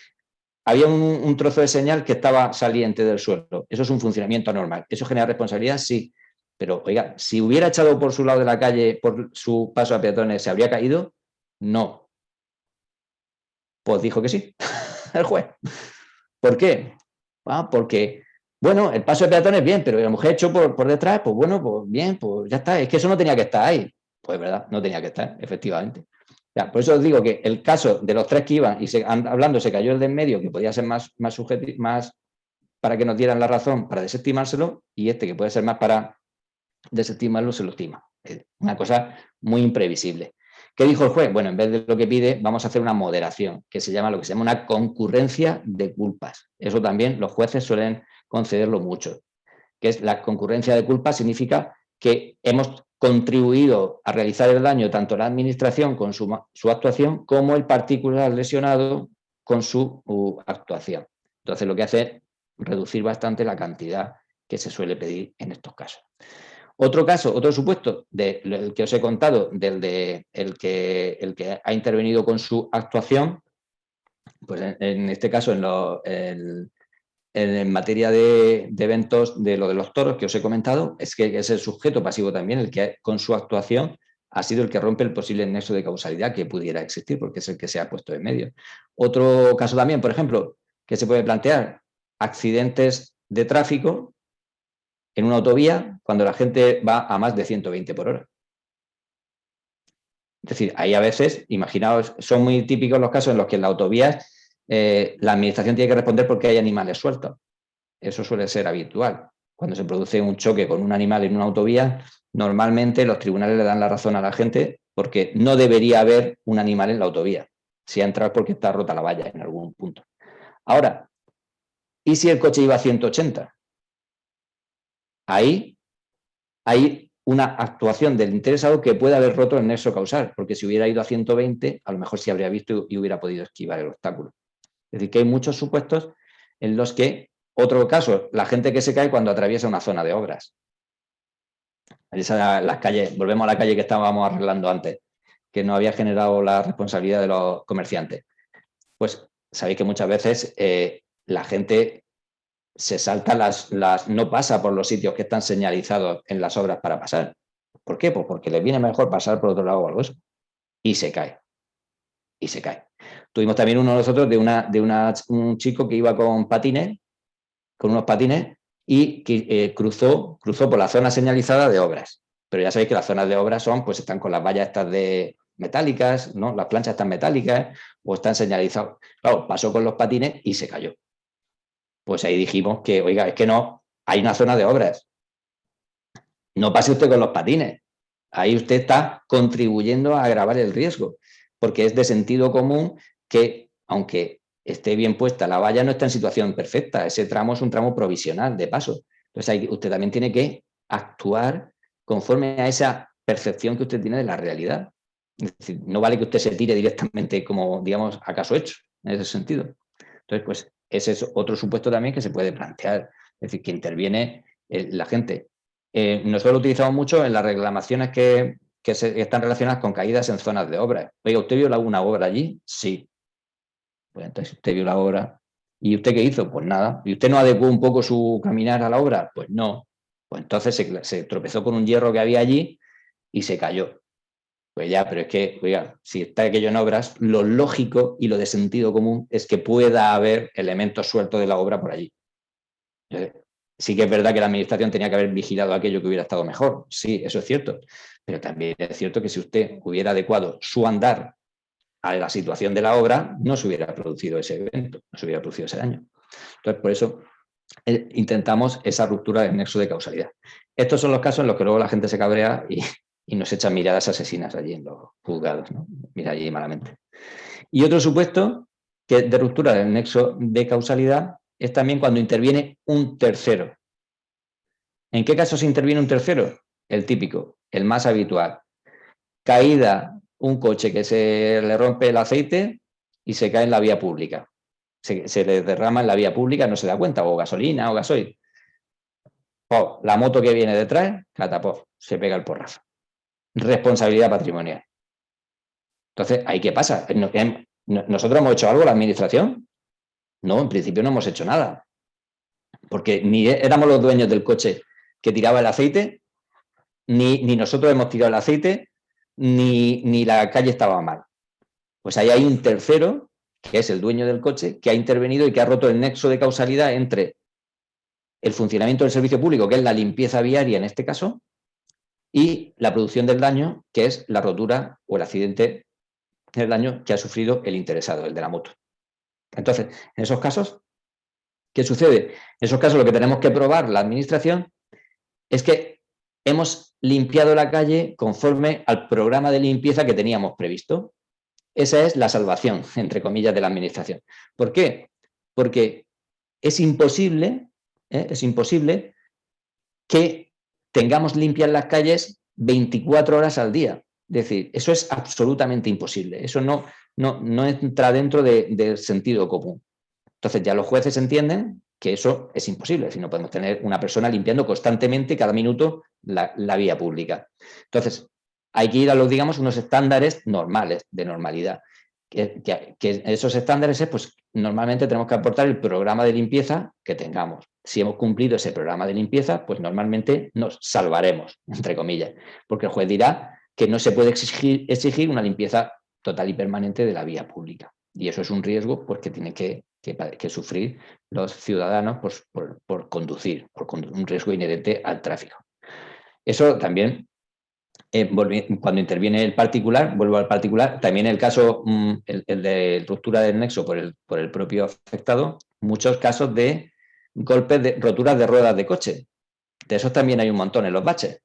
había un trozo de señal que estaba saliente del suelo. Eso es un funcionamiento anormal. ¿Eso genera responsabilidad? Sí. Pero, oiga, si hubiera echado por su lado de la calle, por su paso a peatones, ¿se habría caído? No. Pues dijo que sí, el juez. ¿Por qué? Porque, bueno, el paso de peatones bien, pero la mujer echó por detrás, pues bueno, pues bien, pues ya está. Es que eso no tenía que estar ahí. Pues verdad, no tenía que estar, efectivamente. Ya, por eso os digo que el caso de los tres que iban y hablando se cayó el de en medio, que podía ser más para que nos dieran la razón para desestimárselo, y este que puede ser más para desestimarlo, se lo estima. Una cosa muy imprevisible. ¿Qué dijo el juez? Bueno, en vez de lo que pide, vamos a hacer una moderación, que se llama lo que se llama una concurrencia de culpas. Eso también los jueces suelen concederlo mucho. Que es la concurrencia de culpas significa que hemos contribuido a realizar el daño tanto la administración con su actuación como el particular lesionado con su actuación. Entonces lo que hace reducir bastante la cantidad que se suele pedir en estos casos. Otro caso, otro supuesto del que os he contado, el que ha intervenido con su actuación, pues en este caso en materia de eventos de lo de los toros que os he comentado, es que es el sujeto pasivo también el que con su actuación ha sido el que rompe el posible nexo de causalidad que pudiera existir, porque es el que se ha puesto en medio. Otro caso también, por ejemplo, que se puede plantear, accidentes de tráfico en una autovía cuando la gente va a más de 120 por hora. Es decir, ahí a veces, imaginaos, son muy típicos los casos en los que en la autovía la administración tiene que responder porque hay animales sueltos. Eso suele ser habitual. Cuando se produce un choque con un animal en una autovía, normalmente los tribunales le dan la razón a la gente porque no debería haber un animal en la autovía. Si ha entrado porque está rota la valla en algún punto. Ahora, ¿y si el coche iba a 180? Ahí hay una actuación del interesado que puede haber roto el nexo causal, porque si hubiera ido a 120, a lo mejor sí habría visto y hubiera podido esquivar el obstáculo. Es decir, que hay muchos supuestos en los que, otro caso, la gente que se cae cuando atraviesa una zona de obras. Las calles, volvemos a la calle que estábamos arreglando antes, que no había generado la responsabilidad de los comerciantes. Pues sabéis que muchas veces la gente se salta no pasa por los sitios que están señalizados en las obras para pasar. ¿Por qué? Pues porque les viene mejor pasar por otro lado o algo eso. Y se cae. Y se cae. Tuvimos también uno de nosotros un chico que iba con patines, con unos patines, y que cruzó por la zona señalizada de obras. Pero ya sabéis que las zonas de obras pues están con las vallas estas de metálicas, ¿no? Las planchas están metálicas o están señalizadas. Claro, pasó con los patines y se cayó. Pues ahí dijimos que, oiga, es que no, hay una zona de obras. No pase usted con los patines. Ahí usted está contribuyendo a agravar el riesgo, porque es de sentido común que, aunque esté bien puesta la valla, no está en situación perfecta. Ese tramo es un tramo provisional de paso. Entonces, usted también tiene que actuar conforme a esa percepción que usted tiene de la realidad. Es decir, no vale que usted se tire directamente como, digamos, acaso hecho, en ese sentido. Entonces, pues, ese es otro supuesto también que se puede plantear. Es decir, que interviene la gente. Nosotros lo utilizamos mucho en las reclamaciones que están relacionadas con caídas en zonas de obra. Oiga, ¿usted vio alguna obra allí? Sí. Pues entonces usted vio la obra. ¿Y usted qué hizo? Pues nada. ¿Y usted no adecuó un poco su caminar a la obra? Pues no. Pues entonces se tropezó con un hierro que había allí y se cayó. Pues ya, pero es que, oiga, si está aquello en obras, lo lógico y lo de sentido común es que pueda haber elementos sueltos de la obra por allí. Sí que es verdad que la administración tenía que haber vigilado aquello que hubiera estado mejor. Sí, eso es cierto. Pero también es cierto que si usted hubiera adecuado su andar a la situación de la obra, no se hubiera producido ese evento, no se hubiera producido ese daño. Entonces, por eso intentamos esa ruptura del nexo de causalidad. Estos son los casos en los que luego la gente se cabrea y nos echan miradas asesinas allí en los juzgados, ¿no? Mira allí malamente. Y otro supuesto que de ruptura del nexo de causalidad es también cuando interviene un tercero. ¿En qué casos interviene un tercero? El típico, el más habitual. Caída, un coche que se le rompe el aceite y se cae en la vía pública. Se le derrama en la vía pública, no se da cuenta, o gasolina o gasoil. Oh, la moto que viene detrás, catapó, se pega el porrazo. Responsabilidad patrimonial. Entonces, ¿ahí qué pasa? ¿Nosotros hemos hecho algo, la administración? No, en principio no hemos hecho nada. Porque ni éramos los dueños del coche que tiraba el aceite, ni nosotros hemos tirado el aceite, ni la calle estaba mal. Pues ahí hay un tercero, que es el dueño del coche, que ha intervenido y que ha roto el nexo de causalidad entre el funcionamiento del servicio público, que es la limpieza viaria en este caso, y la producción del daño, que es la rotura o el accidente del daño que ha sufrido el interesado, el de la moto. Entonces, en esos casos, ¿qué sucede? En esos casos lo que tenemos que probar la administración es que hemos limpiado la calle conforme al programa de limpieza que teníamos previsto. Esa es la salvación, entre comillas, de la administración. ¿Por qué? Porque es imposible que tengamos limpias las calles 24 horas al día. Es decir, eso es absolutamente imposible. Eso no entra dentro del sentido común. Entonces ya los jueces entienden que eso es imposible, si no podemos tener una persona limpiando constantemente cada minuto la vía pública. Entonces, hay que ir a los, digamos, unos estándares normales, de normalidad. Que esos estándares es, pues, normalmente tenemos que aportar el programa de limpieza que tengamos. Si hemos cumplido ese programa de limpieza, pues normalmente nos salvaremos, entre comillas, porque el juez dirá que no se puede exigir una limpieza total y permanente de la vía pública. Y eso es un riesgo, pues, que tienen que sufrir los ciudadanos por conducir, un riesgo inherente al tráfico. Eso también, cuando interviene el particular, vuelvo al particular, también el caso, el de ruptura del nexo por el propio afectado, muchos casos de golpes, de roturas de ruedas de coche. De esos también hay un montón en los baches.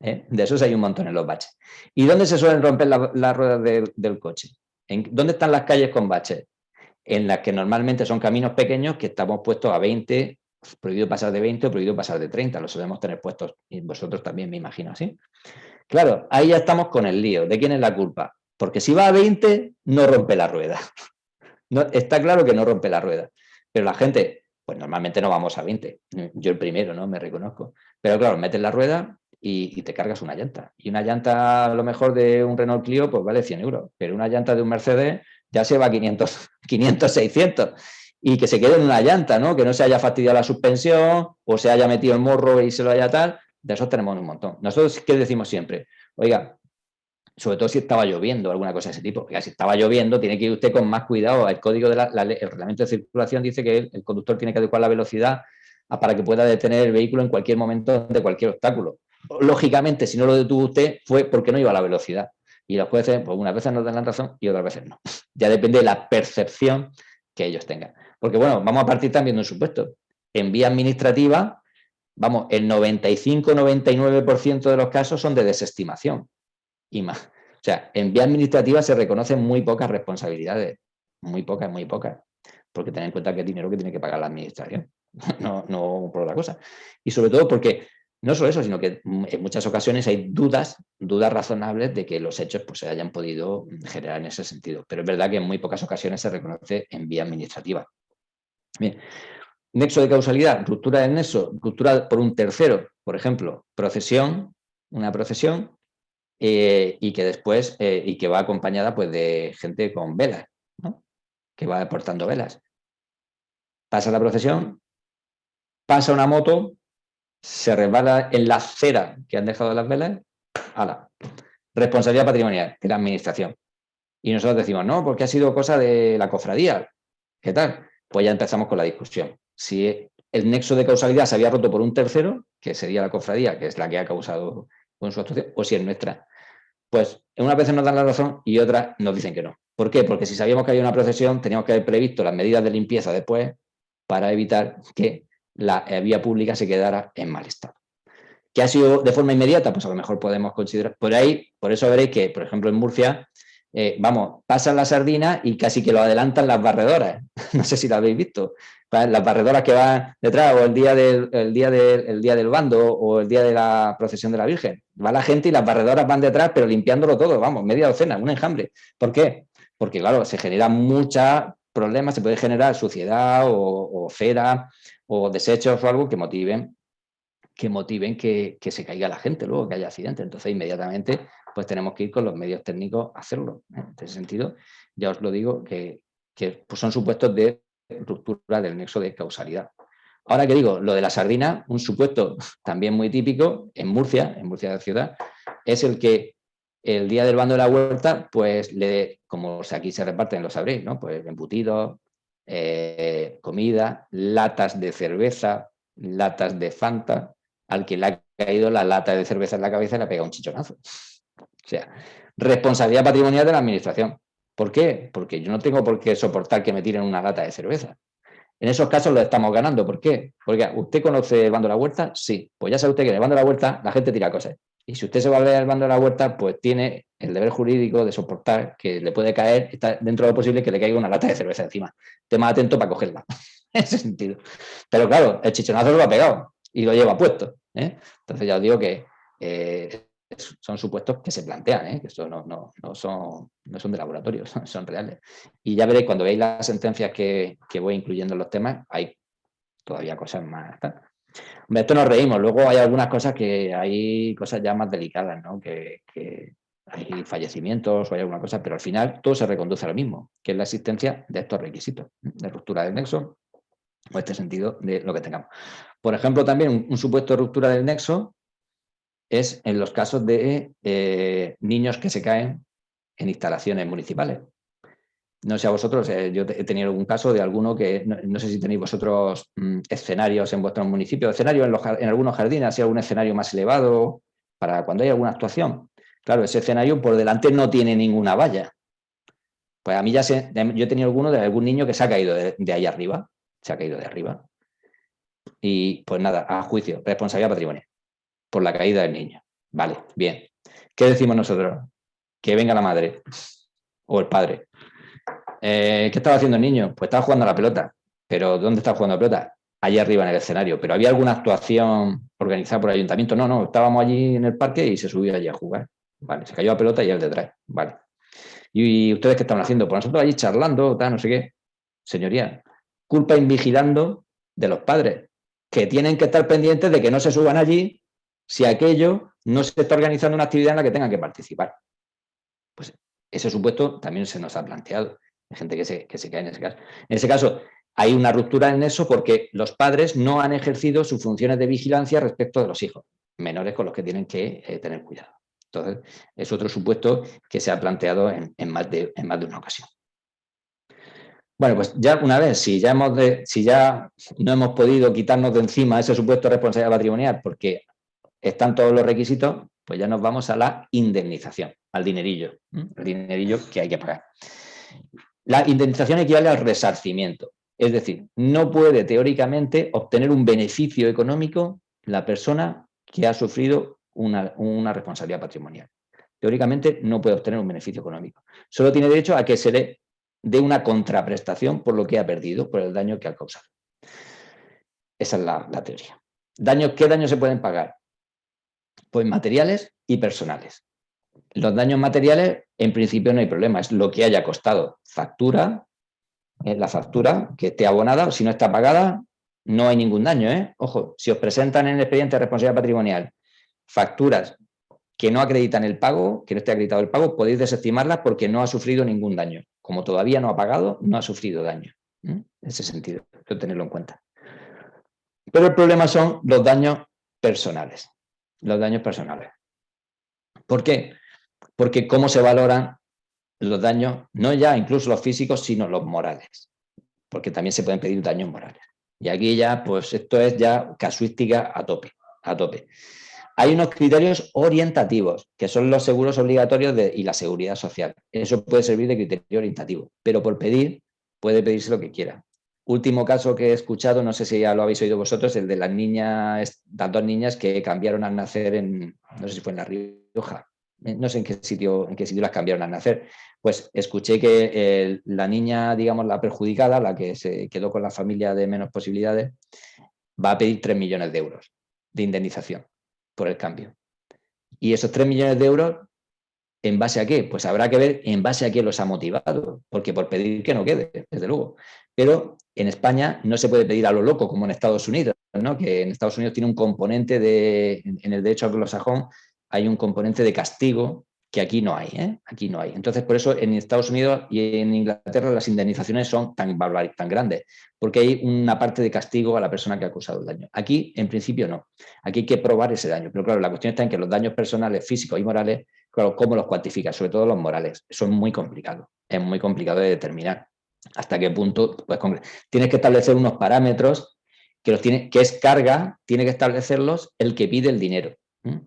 De esos hay un montón en los baches. ¿Y dónde se suelen romper las ruedas del coche? ¿Dónde están las calles con baches? En las que normalmente son caminos pequeños que estamos puestos a 20, prohibido pasar de 20 o prohibido pasar de 30, los solemos tener puestos, y vosotros también, me imagino, así. Claro, ahí ya estamos con el lío. ¿De quién es la culpa? Porque si va a 20, no rompe la rueda. No, está claro que no rompe la rueda. Pero la gente, pues normalmente no vamos a 20. Yo el primero, ¿no? Me reconozco. Pero claro, metes la rueda y te cargas una llanta. Y una llanta, a lo mejor, de un Renault Clio, pues vale 100 euros. Pero una llanta de un Mercedes ya se va a 500, 600. Y que se quede en una llanta, ¿no? Que no se haya fastidiado la suspensión o se haya metido el morro y se lo haya tal. De esos tenemos un montón. Nosotros, ¿qué decimos siempre? Oiga, sobre todo si estaba lloviendo o alguna cosa de ese tipo. Oiga, si estaba lloviendo, tiene que ir usted con más cuidado. El código de el reglamento de circulación dice que el conductor tiene que adecuar la velocidad para que pueda detener el vehículo en cualquier momento de cualquier obstáculo. Lógicamente, si no lo detuvo usted, fue porque no iba a la velocidad. Y los jueces, pues unas veces nos dan la razón y otras veces no. Ya depende de la percepción que ellos tengan. Porque, bueno, vamos a partir también de un supuesto. En vía administrativa, vamos, el 95-99% de los casos son de desestimación y más. O sea, en vía administrativa se reconocen muy pocas responsabilidades. Muy pocas. Porque ten en cuenta que es dinero que tiene que pagar la administración. No por otra cosa. Y sobre todo porque no solo eso, sino que en muchas ocasiones hay dudas razonables de que los hechos, pues, se hayan podido generar en ese sentido. Pero es verdad que en muy pocas ocasiones se reconoce en vía administrativa. Bien. Nexo de causalidad, ruptura del nexo, ruptura por un tercero, por ejemplo, una procesión, y que después, y que va acompañada, pues, de gente con velas, ¿no? Que va portando velas. Pasa la procesión, pasa una moto, se resbala en la acera que han dejado las velas, ¡hala! Responsabilidad patrimonial de la administración. Y nosotros decimos, no, porque ha sido cosa de la cofradía. ¿Qué tal? Pues ya empezamos con la discusión. Si el nexo de causalidad se había roto por un tercero, que sería la cofradía, que es la que ha causado con su actuación, o si es nuestra. Pues unas veces nos dan la razón y otras nos dicen que no. ¿Por qué? Porque si sabíamos que había una procesión, teníamos que haber previsto las medidas de limpieza después para evitar que la vía pública se quedara en mal estado. ¿Qué ha sido de forma inmediata? Pues a lo mejor podemos considerar. Por eso veréis que, por ejemplo, en Murcia, pasan la sardina y casi que lo adelantan las barredoras. No sé si lo habéis visto. Las barredoras que van detrás, o el día del bando, o el día de la procesión de la Virgen. Va la gente y las barredoras van detrás, pero limpiándolo todo, vamos, media docena, un enjambre. ¿Por qué? Porque, claro, se generan muchos problemas, se puede generar suciedad o cera o desechos o algo que motiven que se caiga la gente luego, que haya accidente. Entonces, inmediatamente, pues tenemos que ir con los medios técnicos a hacerlo. En ese sentido, ya os lo digo, que pues son supuestos de ruptura del nexo de causalidad. Ahora que digo, lo de la sardina, un supuesto también muy típico en Murcia de ciudad, es el que el día del bando de la huerta, pues como aquí se reparten, lo sabréis, ¿no? Pues embutidos, comida, latas de cerveza, latas de Fanta. Al que le ha caído la lata de cerveza en la cabeza y le ha pegado un chichonazo. O sea, responsabilidad patrimonial de la administración. ¿Por qué? Porque yo no tengo por qué soportar que me tiren una lata de cerveza. En esos casos lo estamos ganando. ¿Por qué? Porque ¿usted conoce el bando de la huerta? Sí. Pues ya sabe usted que en el bando de la huerta la gente tira cosas. Y si usted se va a ver al bando de la huerta, pues tiene el deber jurídico de soportar que le puede caer, está dentro de lo posible, que le caiga una lata de cerveza encima. Esté más atento para cogerla. En ese sentido. Pero claro, el chichonazo lo ha pegado y lo lleva puesto. Entonces ya os digo que son supuestos que se plantean, que esto no son de laboratorio, son reales. Y ya veréis, cuando veáis las sentencias que voy incluyendo en los temas, hay todavía cosas más. De esto nos reímos, luego hay algunas cosas que hay cosas ya más delicadas, ¿no? Que hay fallecimientos o hay alguna cosa, pero al final todo se reconduce a lo mismo, que es la existencia de estos requisitos de ruptura del nexo o este sentido de lo que tengamos. Por ejemplo, también un supuesto de ruptura del nexo es en los casos de niños que se caen en instalaciones municipales. No sé a vosotros, yo he tenido algún caso de alguno que, no sé si tenéis vosotros escenarios en vuestros municipios, escenarios en algunos jardines, así algún escenario más elevado para cuando hay alguna actuación. Claro, ese escenario por delante no tiene ninguna valla. Pues a mí yo he tenido alguno de algún niño que se ha caído de ahí arriba, se ha caído de arriba. Y pues nada, a juicio, responsabilidad patrimonial por la caída del niño. Vale, bien. ¿Qué decimos nosotros? Que venga la madre o el padre. ¿Qué estaba haciendo el niño? Pues estaba jugando a la pelota. ¿Pero dónde estaba jugando a la pelota? Allí arriba en el escenario. ¿Pero había alguna actuación organizada por el ayuntamiento? No, estábamos allí en el parque y se subió allí a jugar. Vale, se cayó a pelota y él detrás. Vale. ¿Y ustedes qué estaban haciendo? Pues nosotros allí charlando, no sé qué. Señoría, culpa invigilando de los padres, que tienen que estar pendientes de que no se suban allí si aquello no se está organizando una actividad en la que tengan que participar. Pues ese supuesto también se nos ha planteado. Hay gente que se cae en ese caso. En ese caso, hay una ruptura en eso porque los padres no han ejercido sus funciones de vigilancia respecto de los hijos menores con los que tienen que tener cuidado. Entonces, es otro supuesto que se ha planteado en más de una ocasión. Bueno, pues ya una vez, si ya no hemos podido quitarnos de encima ese supuesto de responsabilidad patrimonial porque están todos los requisitos, pues ya nos vamos a la indemnización, al dinerillo, el dinerillo que hay que pagar. La indemnización equivale al resarcimiento, es decir, no puede teóricamente obtener un beneficio económico la persona que ha sufrido una responsabilidad patrimonial. Teóricamente no puede obtener un beneficio económico. Solo tiene derecho a que se le dé una contraprestación por lo que ha perdido, por el daño que ha causado. Esa es la teoría. ¿Qué daños se pueden pagar? Pues materiales y personales. Los daños materiales, en principio no hay problema, es lo que haya costado. Factura, la factura que esté abonada o si no está pagada, no hay ningún daño. Ojo, si os presentan en el expediente de responsabilidad patrimonial facturas que no acreditan el pago, que no esté acreditado el pago, podéis desestimarlas porque no ha sufrido ningún daño. Como todavía no ha pagado, no ha sufrido daño. En ese sentido, hay que tenerlo en cuenta. Pero el problema son los daños personales. Los daños personales. ¿Por qué? Porque cómo se valoran los daños, no ya incluso los físicos, sino los morales. Porque también se pueden pedir daños morales. Y aquí ya, pues esto es ya casuística a tope. Hay unos criterios orientativos, que son los seguros obligatorios y la seguridad social. Eso puede servir de criterio orientativo, pero por pedir, puede pedirse lo que quiera. Último caso que he escuchado, no sé si ya lo habéis oído vosotros, el de las dos niñas que cambiaron al nacer no sé si fue en La Rioja, no sé en qué sitio las cambiaron al nacer. Pues escuché que la niña, digamos, la perjudicada, la que se quedó con la familia de menos posibilidades, va a pedir 3 millones de euros de indemnización por el cambio. Y esos 3 millones de euros, ¿en base a qué? Pues habrá que ver en base a qué los ha motivado, porque por pedir que no quede, desde luego. Pero en España no se puede pedir a lo loco como en Estados Unidos, ¿no? Que en Estados Unidos tiene un componente en el derecho anglosajón hay un componente de castigo que aquí no hay, Aquí no hay. Entonces, por eso en Estados Unidos y en Inglaterra las indemnizaciones son tan grandes, porque hay una parte de castigo a la persona que ha causado el daño. Aquí, en principio, no. Aquí hay que probar ese daño. Pero claro, la cuestión está en que los daños personales, físicos y morales, claro, ¿cómo los cuantifica? Sobre todo los morales. Eso es muy complicado. Es muy complicado de determinar hasta qué punto. Pues, tienes que establecer unos parámetros que es carga, tiene que establecerlos el que pide el dinero.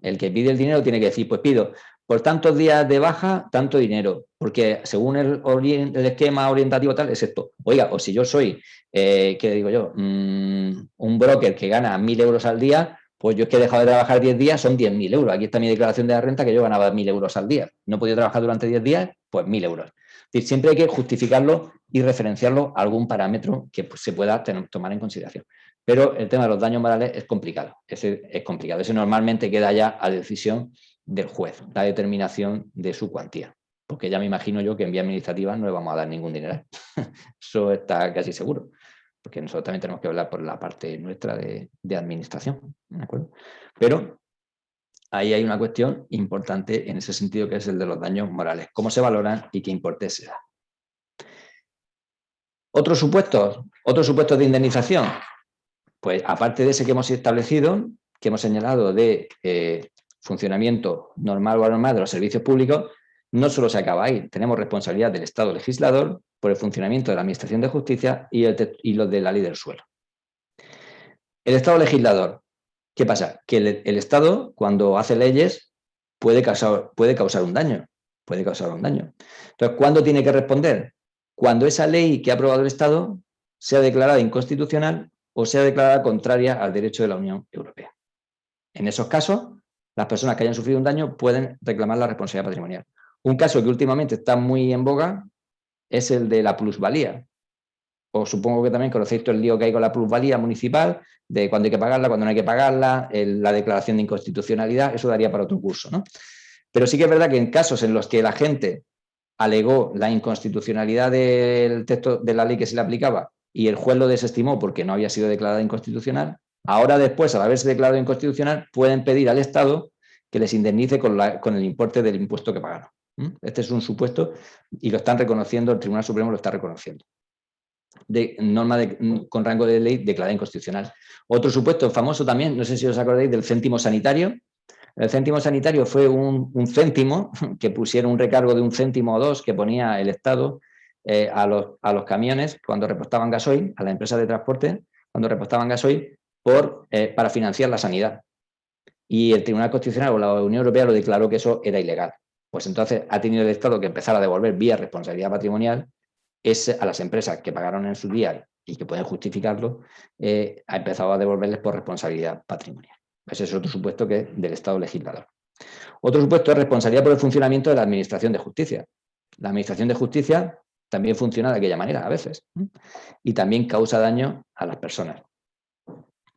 El que pide el dinero tiene que decir, pues pido por tantos días de baja, tanto dinero, porque según el esquema orientativo tal, es esto. Oiga, o si yo soy, ¿qué digo yo? Un broker que gana 1.000 euros al día, pues yo es que he dejado de trabajar 10 días, son 10.000 euros. Aquí está mi declaración de la renta que yo ganaba 1.000 euros al día. No he podido trabajar durante 10 días, pues 1.000 euros. Es decir, siempre hay que justificarlo y referenciarlo a algún parámetro que pues, se pueda tomar en consideración. Pero el tema de los daños morales es complicado. Ese es complicado. Ese normalmente queda ya a decisión del juez, la determinación de su cuantía. Porque ya me imagino yo que en vía administrativa no le vamos a dar ningún dinero. Eso está casi seguro. porque nosotros también tenemos que hablar por la parte nuestra de administración, ¿de acuerdo? Pero ahí hay una cuestión importante en ese sentido, que es el de los daños morales. ¿Cómo se valoran y qué importe se da? Otros supuestos de indemnización. Pues aparte de ese que hemos establecido, que hemos señalado de funcionamiento normal o anormal de los servicios públicos, no solo se acaba ahí. Tenemos responsabilidad del Estado legislador por el funcionamiento de la Administración de Justicia y los de la ley del suelo. El Estado legislador, ¿qué pasa? Que el Estado, cuando hace leyes, puede causar un daño. Puede causar un daño. Entonces, ¿cuándo tiene que responder? Cuando esa ley que ha aprobado el Estado sea declarada inconstitucional o sea declarada contraria al derecho de la Unión Europea. En esos casos, las personas que hayan sufrido un daño pueden reclamar la responsabilidad patrimonial. Un caso que últimamente está muy en boga es el de la plusvalía. Os supongo que también conocéis todo el lío que hay con la plusvalía municipal, de cuándo hay que pagarla, cuándo no hay que pagarla, la declaración de inconstitucionalidad, eso daría para otro curso, ¿no? Pero sí que es verdad que en casos en los que la gente alegó la inconstitucionalidad del texto de la ley que se le aplicaba y el juez lo desestimó porque no había sido declarada inconstitucional, ahora después, al haberse declarado inconstitucional, pueden pedir al Estado que les indemnice con el importe del impuesto que pagaron. Este es un supuesto y lo están reconociendo, el Tribunal Supremo lo está reconociendo. De norma con rango de ley declarada inconstitucional. Otro supuesto famoso también, no sé si os acordáis del céntimo sanitario. El céntimo sanitario fue un céntimo, que pusieron un recargo de 1 céntimo o 2 que ponía el Estado a los camiones cuando repostaban gasoil, a la empresa de transporte, cuando repostaban gasoil, para financiar la sanidad. Y el Tribunal Constitucional o la Unión Europea lo declaró que eso era ilegal. Pues entonces ha tenido el Estado que empezar a devolver vía responsabilidad patrimonial a las empresas que pagaron en su día y que pueden justificarlo, ha empezado a devolverles por responsabilidad patrimonial. Ese es otro supuesto que es del Estado legislador. Otro supuesto es responsabilidad por el funcionamiento de la Administración de Justicia. La Administración de Justicia también funciona de aquella manera a veces y también causa daño a las personas.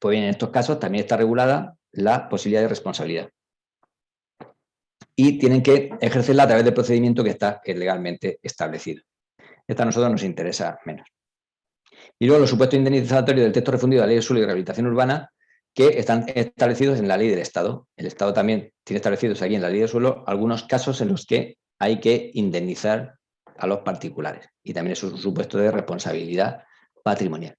Pues bien, en estos casos también está regulada la posibilidad de responsabilidad. Y tienen que ejercerla a través del procedimiento que está legalmente establecido. Esta a nosotros nos interesa menos. Y luego los supuestos indemnizatorios del texto refundido de la Ley de Suelo y Rehabilitación Urbana, que están establecidos en la Ley del Estado. El Estado también tiene establecidos aquí en la Ley del Suelo algunos casos en los que hay que indemnizar a los particulares. Y también es un supuesto de responsabilidad patrimonial.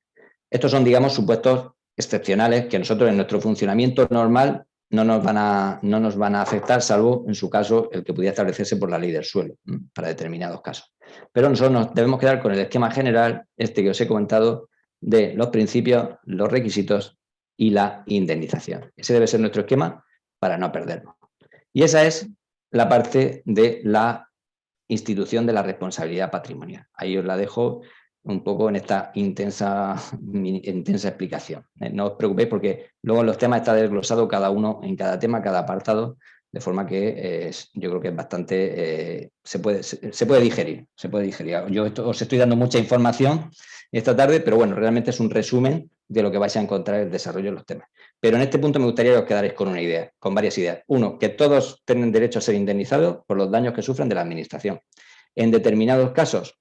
Estos son, digamos, supuestos excepcionales que nosotros en nuestro funcionamiento normal no nos van a afectar, salvo en su caso el que pudiera establecerse por la Ley del Suelo, para determinados casos. Pero nosotros nos debemos quedar con el esquema general, que os he comentado, de los principios, los requisitos y la indemnización. Ese debe ser nuestro esquema para no perderlo. Y esa es la parte de la institución de la responsabilidad patrimonial. Ahí os la dejo un poco en esta intensa explicación. No os preocupéis porque luego en los temas está desglosado cada uno en cada tema, cada apartado, de forma que yo creo que es bastante, se puede digerir. Yo os estoy dando mucha información esta tarde, pero bueno, realmente es un resumen de lo que vais a encontrar en el desarrollo de los temas. Pero en este punto me gustaría que os quedaréis con una idea, con varias ideas. Uno, que todos tienen derecho a ser indemnizados por los daños que sufren de la administración. En determinados casos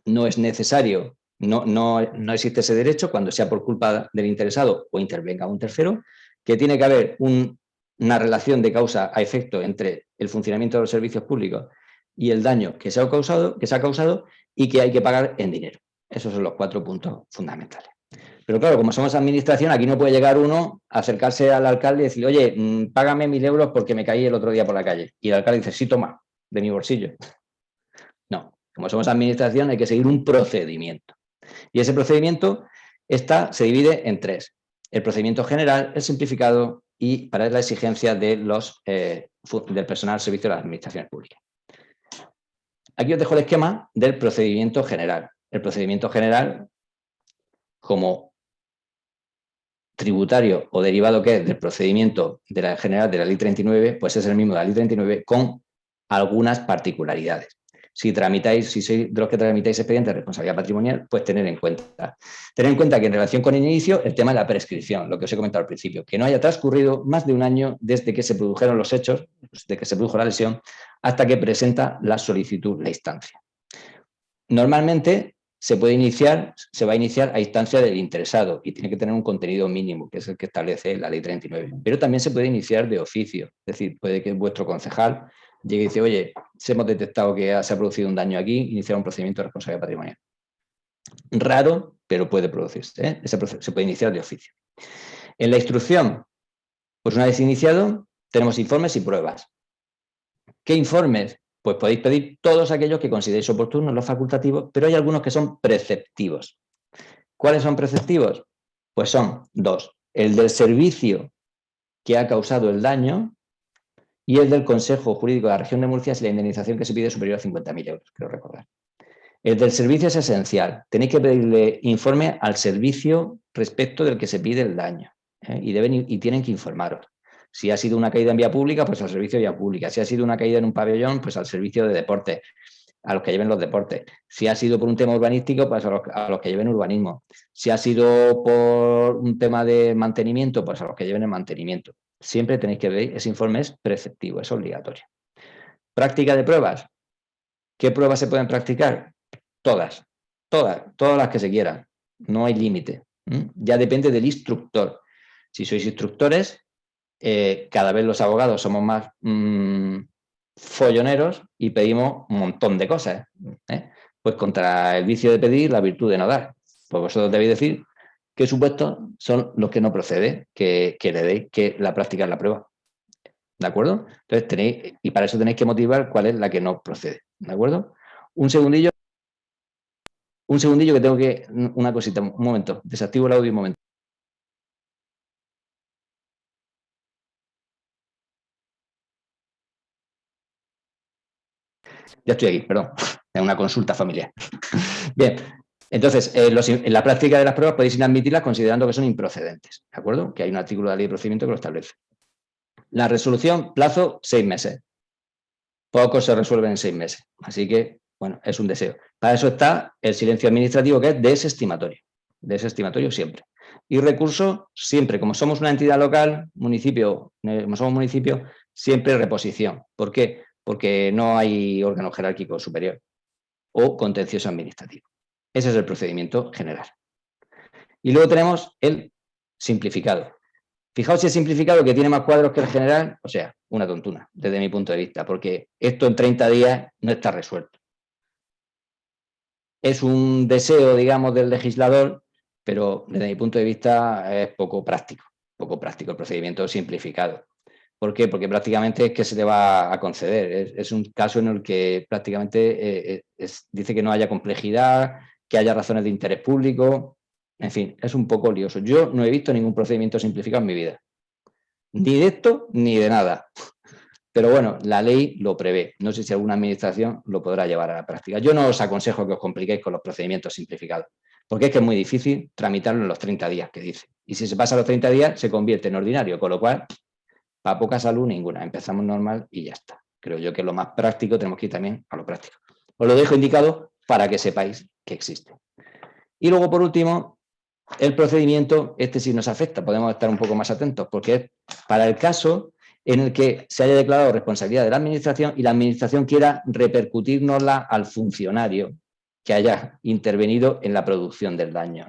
no es necesario, no existe ese derecho cuando sea por culpa del interesado o intervenga un tercero, que tiene que haber una relación de causa a efecto entre el funcionamiento de los servicios públicos y el daño que se ha causado y que hay que pagar en dinero. Esos son los 4 puntos fundamentales. Pero claro, como somos administración, aquí no puede llegar uno a acercarse al alcalde y decirle, oye, págame 1.000 euros porque me caí el otro día por la calle. Y el alcalde dice, sí, toma, de mi bolsillo. No, como somos administración hay que seguir un procedimiento. Y ese procedimiento se divide en 3. El procedimiento general, el simplificado y para la exigencia del personal al servicio de las administraciones públicas. Aquí os dejo el esquema del procedimiento general. El procedimiento general, como tributario o derivado que es del procedimiento general de la Ley 39, pues es el mismo de la Ley 39 con algunas particularidades. Si sois de los que tramitáis expedientes de responsabilidad patrimonial, pues tener en cuenta que en relación con el inicio, el tema de la prescripción, lo que os he comentado al principio, que no haya transcurrido más de un año desde que se produjeron los hechos, desde que se produjo la lesión, hasta que presenta la solicitud la instancia. Normalmente se va a iniciar a instancia del interesado y tiene que tener un contenido mínimo, que es el que establece la ley 39. Pero también se puede iniciar de oficio, es decir, puede que vuestro concejal llegue y dice, oye, hemos detectado que se ha producido un daño aquí, iniciar un procedimiento de responsabilidad patrimonial. Raro, pero puede producirse, ¿eh? Ese proceso se puede iniciar de oficio. En la instrucción, pues una vez iniciado, tenemos informes y pruebas. ¿Qué informes? Pues podéis pedir todos aquellos que consideréis oportunos, los facultativos, pero hay algunos que son preceptivos. ¿Cuáles son preceptivos? Pues son dos. El del servicio que ha causado el daño y el del Consejo Jurídico de la Región de Murcia si la indemnización que se pide es superior a 50.000 euros, creo recordar. El del servicio es esencial. Tenéis que pedirle informe al servicio respecto del que se pide el daño, ¿eh? Y tienen que informaros. Si ha sido una caída en vía pública, pues al servicio de vía pública. Si ha sido una caída en un pabellón, pues al servicio de deportes, a los que lleven los deportes. Si ha sido por un tema urbanístico, pues a los que lleven urbanismo. Si ha sido por un tema de mantenimiento, pues a los que lleven el mantenimiento. Siempre tenéis que ver, ese informe es preceptivo, es obligatorio. Práctica de pruebas. ¿Qué pruebas se pueden practicar? Todas las que se quieran. No hay límite. Ya depende del instructor. Si sois instructores, cada vez los abogados somos más folloneros y pedimos un montón de cosas. Pues contra el vicio de pedir, la virtud de no dar. Pues vosotros debéis decir qué supuestos son los que no procede que le deis que la práctica es la prueba. ¿De acuerdo? Entonces y para eso tenéis que motivar cuál es la que no procede. ¿De acuerdo? Un segundillo que tengo que... Una cosita, un momento. Desactivo el audio un momento. Ya estoy aquí, perdón. Es una consulta familiar. Bien, entonces, en la práctica de las pruebas podéis inadmitirlas considerando que son improcedentes. ¿De acuerdo? Que hay un artículo de la ley de procedimiento que lo establece. La resolución, plazo 6 meses. Poco se resuelven en 6 meses. Así que, bueno, es un deseo. Para eso está el silencio administrativo, que es desestimatorio. Desestimatorio siempre. Y recurso, siempre, como somos una entidad local, municipio, como somos municipio, siempre reposición. ¿Por qué? Porque no hay órgano jerárquico superior o contencioso administrativo. Ese es el procedimiento general. Y luego tenemos el simplificado. Fijaos si el simplificado, que tiene más cuadros que el general, o sea, una tontuna, desde mi punto de vista, porque esto en 30 días no está resuelto. Es un deseo, digamos, del legislador, pero desde mi punto de vista es poco práctico el procedimiento simplificado. ¿Por qué? Porque prácticamente es que se te va a conceder. Es un caso en el que prácticamente dice que no haya complejidad, que haya razones de interés público. En fin, es un poco lioso. Yo no he visto ningún procedimiento simplificado en mi vida. Ni de esto, ni de nada. Pero bueno, la ley lo prevé. No sé si alguna administración lo podrá llevar a la práctica. Yo no os aconsejo que os compliquéis con los procedimientos simplificados, porque es que es muy difícil tramitarlo en los 30 días que dice. Y si se pasa los 30 días, se convierte en ordinario, con lo cual, para poca salud ninguna. Empezamos normal y ya está. Creo yo que lo más práctico tenemos que ir también a lo práctico. Os lo dejo indicado para que sepáis que existe. Y luego, por último, el procedimiento, este sí nos afecta, podemos estar un poco más atentos, porque es para el caso en el que se haya declarado responsabilidad de la administración y la administración quiera repercutírnosla al funcionario que haya intervenido en la producción del daño,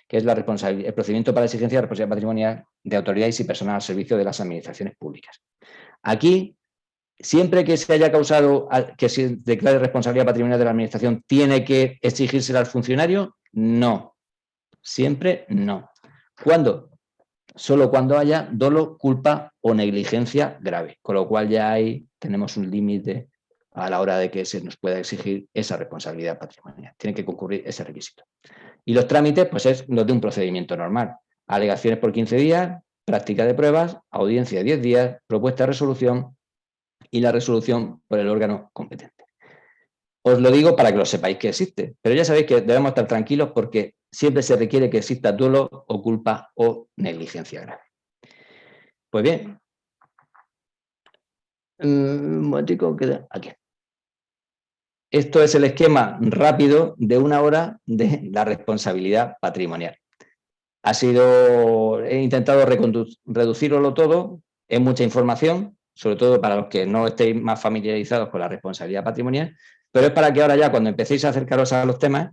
que es el procedimiento para la exigencia de responsabilidad patrimonial de autoridades y personal al servicio de las administraciones públicas. Aquí, siempre que se haya causado, que se declare responsabilidad patrimonial de la administración, ¿tiene que exigírsela al funcionario? No. Siempre no. ¿Cuándo? Solo cuando haya dolo, culpa o negligencia grave, con lo cual ya ahí tenemos un límite a la hora de que se nos pueda exigir esa responsabilidad patrimonial. Tiene que concurrir ese requisito. Y los trámites, pues es los de un procedimiento normal. Alegaciones por 15 días, práctica de pruebas, audiencia de 10 días, propuesta de resolución y la resolución por el órgano competente. Os lo digo para que lo sepáis que existe, pero ya sabéis que debemos estar tranquilos porque siempre se requiere que exista dolo o culpa o negligencia grave. Pues bien, un momentico, queda aquí. Esto es el esquema rápido de 1 hora de la responsabilidad patrimonial. He intentado reducirlo todo, es mucha información, sobre todo para los que no estéis más familiarizados con la responsabilidad patrimonial, pero es para que ahora ya cuando empecéis a acercaros a los temas,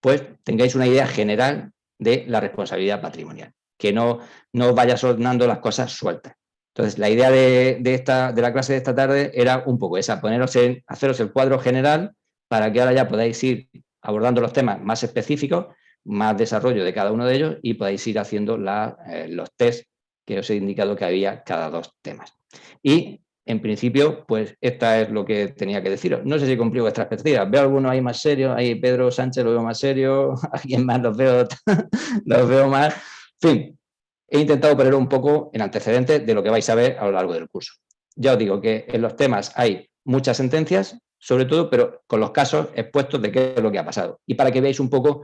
pues tengáis una idea general de la responsabilidad patrimonial, que no os vaya sonando las cosas sueltas. Entonces, la idea de la clase de esta tarde era un poco esa, haceros el cuadro general para que ahora ya podáis ir abordando los temas más específicos, más desarrollo de cada uno de ellos y podáis ir haciendo los test que os he indicado que había cada 2 temas. Y, en principio, pues esta es lo que tenía que deciros. No sé si cumplí vuestras expectativas. Veo algunos ahí más serios, ahí Pedro Sánchez lo veo más serio, a quien más los veo más. En fin, he intentado poner un poco en antecedentes de lo que vais a ver a lo largo del curso. Ya os digo que en los temas hay muchas sentencias, sobre todo, pero con los casos expuestos de qué es lo que ha pasado. Y para que veáis un poco,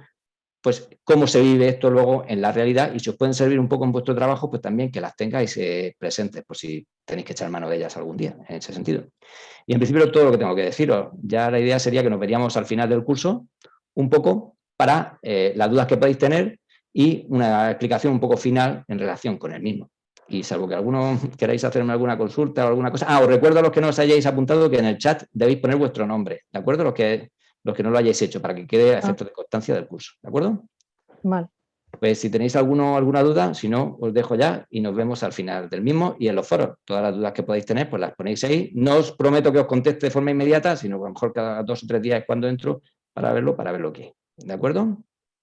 pues, cómo se vive esto luego en la realidad y si os pueden servir un poco en vuestro trabajo, pues también que las tengáis presentes, por si tenéis que echar mano de ellas algún día, en ese sentido. Y en principio todo lo que tengo que deciros. Ya la idea sería que nos veríamos al final del curso un poco para las dudas que podéis tener y una explicación un poco final en relación con el mismo. Y salvo que alguno queráis hacerme alguna consulta o alguna cosa. Os recuerdo a los que no os hayáis apuntado que en el chat debéis poner vuestro nombre, ¿de acuerdo? Los que no lo hayáis hecho, para que quede a efecto de constancia del curso, ¿de acuerdo? Vale. Pues si tenéis alguna duda, si no, os dejo ya y nos vemos al final del mismo y en los foros. Todas las dudas que podáis tener, pues las ponéis ahí. No os prometo que os conteste de forma inmediata, sino que a lo mejor cada 2 o 3 días es cuando entro para ver lo que hay. ¿De acuerdo?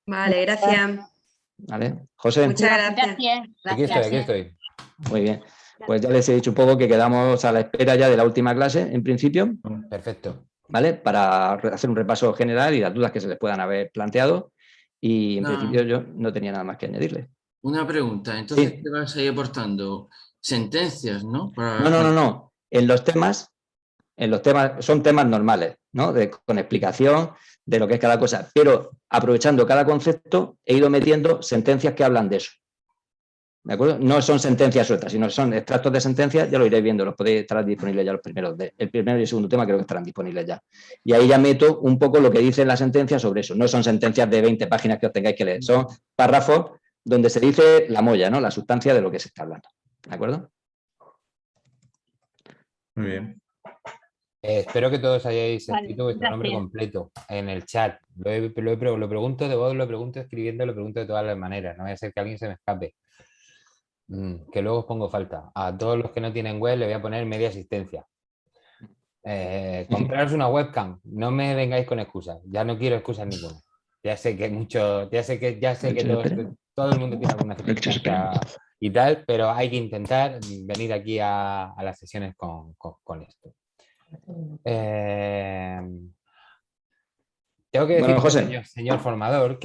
Vale, gracias. ¿Vale? José. Muchas gracias. Aquí estoy. Muy bien. Pues ya les he dicho un poco que quedamos a la espera ya de la última clase, en principio. Perfecto. ¿Vale? Para hacer un repaso general y las dudas que se les puedan haber planteado. Y en principio yo no tenía nada más que añadirle. Una pregunta, entonces, Sí. ¿qué vas a ir aportando? Sentencias, ¿no? No. En los temas son temas normales, ¿no? Con explicación de lo que es cada cosa, pero aprovechando cada concepto he ido metiendo sentencias que hablan de eso. ¿De acuerdo? No son sentencias sueltas, sino son extractos de sentencias, ya lo iréis viendo, los podéis estar disponibles ya el primero y el segundo tema creo que estarán disponibles ya. Y ahí ya meto un poco lo que dice la sentencia sobre eso. No son sentencias de 20 páginas que os tengáis que leer, son párrafos donde se dice la molla, ¿no? La sustancia de lo que se está hablando. ¿De acuerdo? Muy bien. Espero que todos hayáis Vale, escrito vuestro nombre gracias. completo en el chat. Lo pregunto de voz, lo pregunto escribiendo, lo pregunto de todas las maneras. No vaya a ser que alguien se me escape. Que luego os pongo falta. A todos los que no tienen web le voy a poner media asistencia. Compraros una webcam. No me vengáis con excusas. Ya no quiero excusas ninguna. Ya sé que todo el mundo tiene alguna circunstancia y tal, pero hay que intentar venir aquí a las sesiones con esto. Tengo que decir, José. señor formador,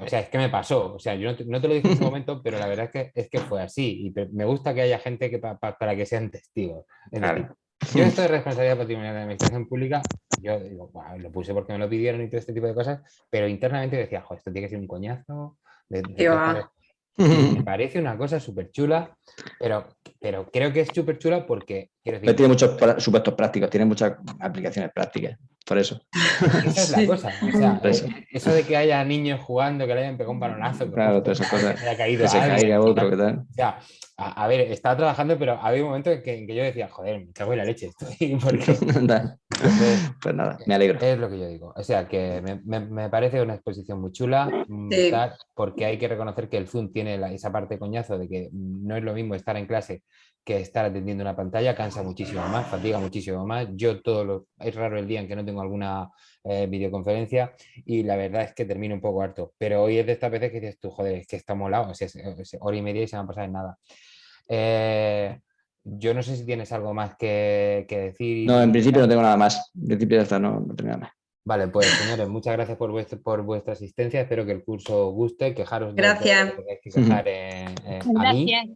o sea, es que me pasó. O sea, yo no te lo dije en ese momento, pero la verdad es que fue así. Y me gusta que haya gente para que sean testigos. Es decir, yo esto de responsabilidad patrimonial de la administración pública, yo digo, bueno, lo puse porque me lo pidieron y todo este tipo de cosas, pero internamente decía, joder, esto tiene que ser un coñazo. Me parece una cosa súper chula, pero creo que es súper chula porque... Pero tiene muchos supuestos prácticos, tiene muchas aplicaciones prácticas, por eso. Esa es la cosa. O sea, eso de que haya niños jugando, que le hayan pegado un balonazo, claro, todas esas cosas, que se haya caído que se caiga otro, ¿qué tal? O sea, a ver, estaba trabajando, pero había un momento en que yo decía, joder, me cago en la leche estoy. Porque... Pues nada, me alegro. Es lo que yo digo. O sea, que me parece una exposición muy chula, porque hay que reconocer que el Zoom tiene esa parte coñazo de que no es lo mismo estar en clase que estar atendiendo una pantalla, cansa muchísimo más, fatiga muchísimo más. Es raro el día en que no tengo alguna videoconferencia y la verdad es que termino un poco harto. Pero hoy es de estas veces que dices tú, joder, es que está molado, o sea, es hora y media y se me ha pasado en nada. Yo no sé si tienes algo más que decir. No, en principio no tengo nada más. En principio ya está, no tengo nada más. Vale, pues señores, muchas gracias por vuestra asistencia. Espero que el curso os guste, quejaros gracias. de lo que tengáis que quejar a mí.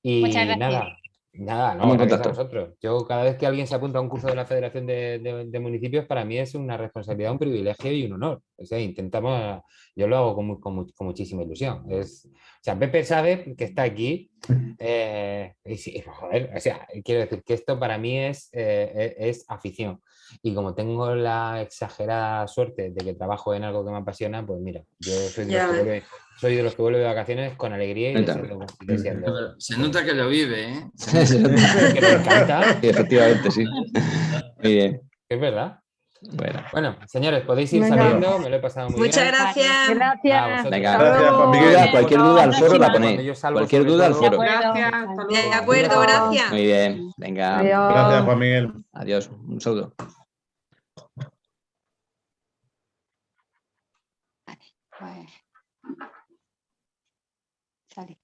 Y muchas gracias. Nada, no, gracias a vosotros. Yo cada vez que alguien se apunta a un curso de la Federación de Municipios, para mí es una responsabilidad, un privilegio y un honor. O sea, yo lo hago con muchísima ilusión. O sea, Pepe sabe que está aquí. Y sí, joder, o sea, quiero decir que esto para mí es afición. Y como tengo la exagerada suerte de que trabajo en algo que me apapasiona, pues mira, yo soy de los que vuelve de vacaciones con alegría y deseando. Se nota que lo vive, ¿eh? Que me encanta. Sí, efectivamente, sí. Muy bien. Es verdad. Bueno, señores, podéis ir Venga. saliendo, me lo he pasado muy Muchas bien. gracias. A Gracias. vosotros. Venga, Hasta Gracias, luego. Juan Miguel. cualquier duda al foro la Cuando ponéis. yo salgo, Cualquier sobre duda al todo, foro. Gracias, hasta luego. De acuerdo, gracias. Muy bien, venga, Adiós. Gracias, Juan Miguel. adiós, un saludo. Pues, sale.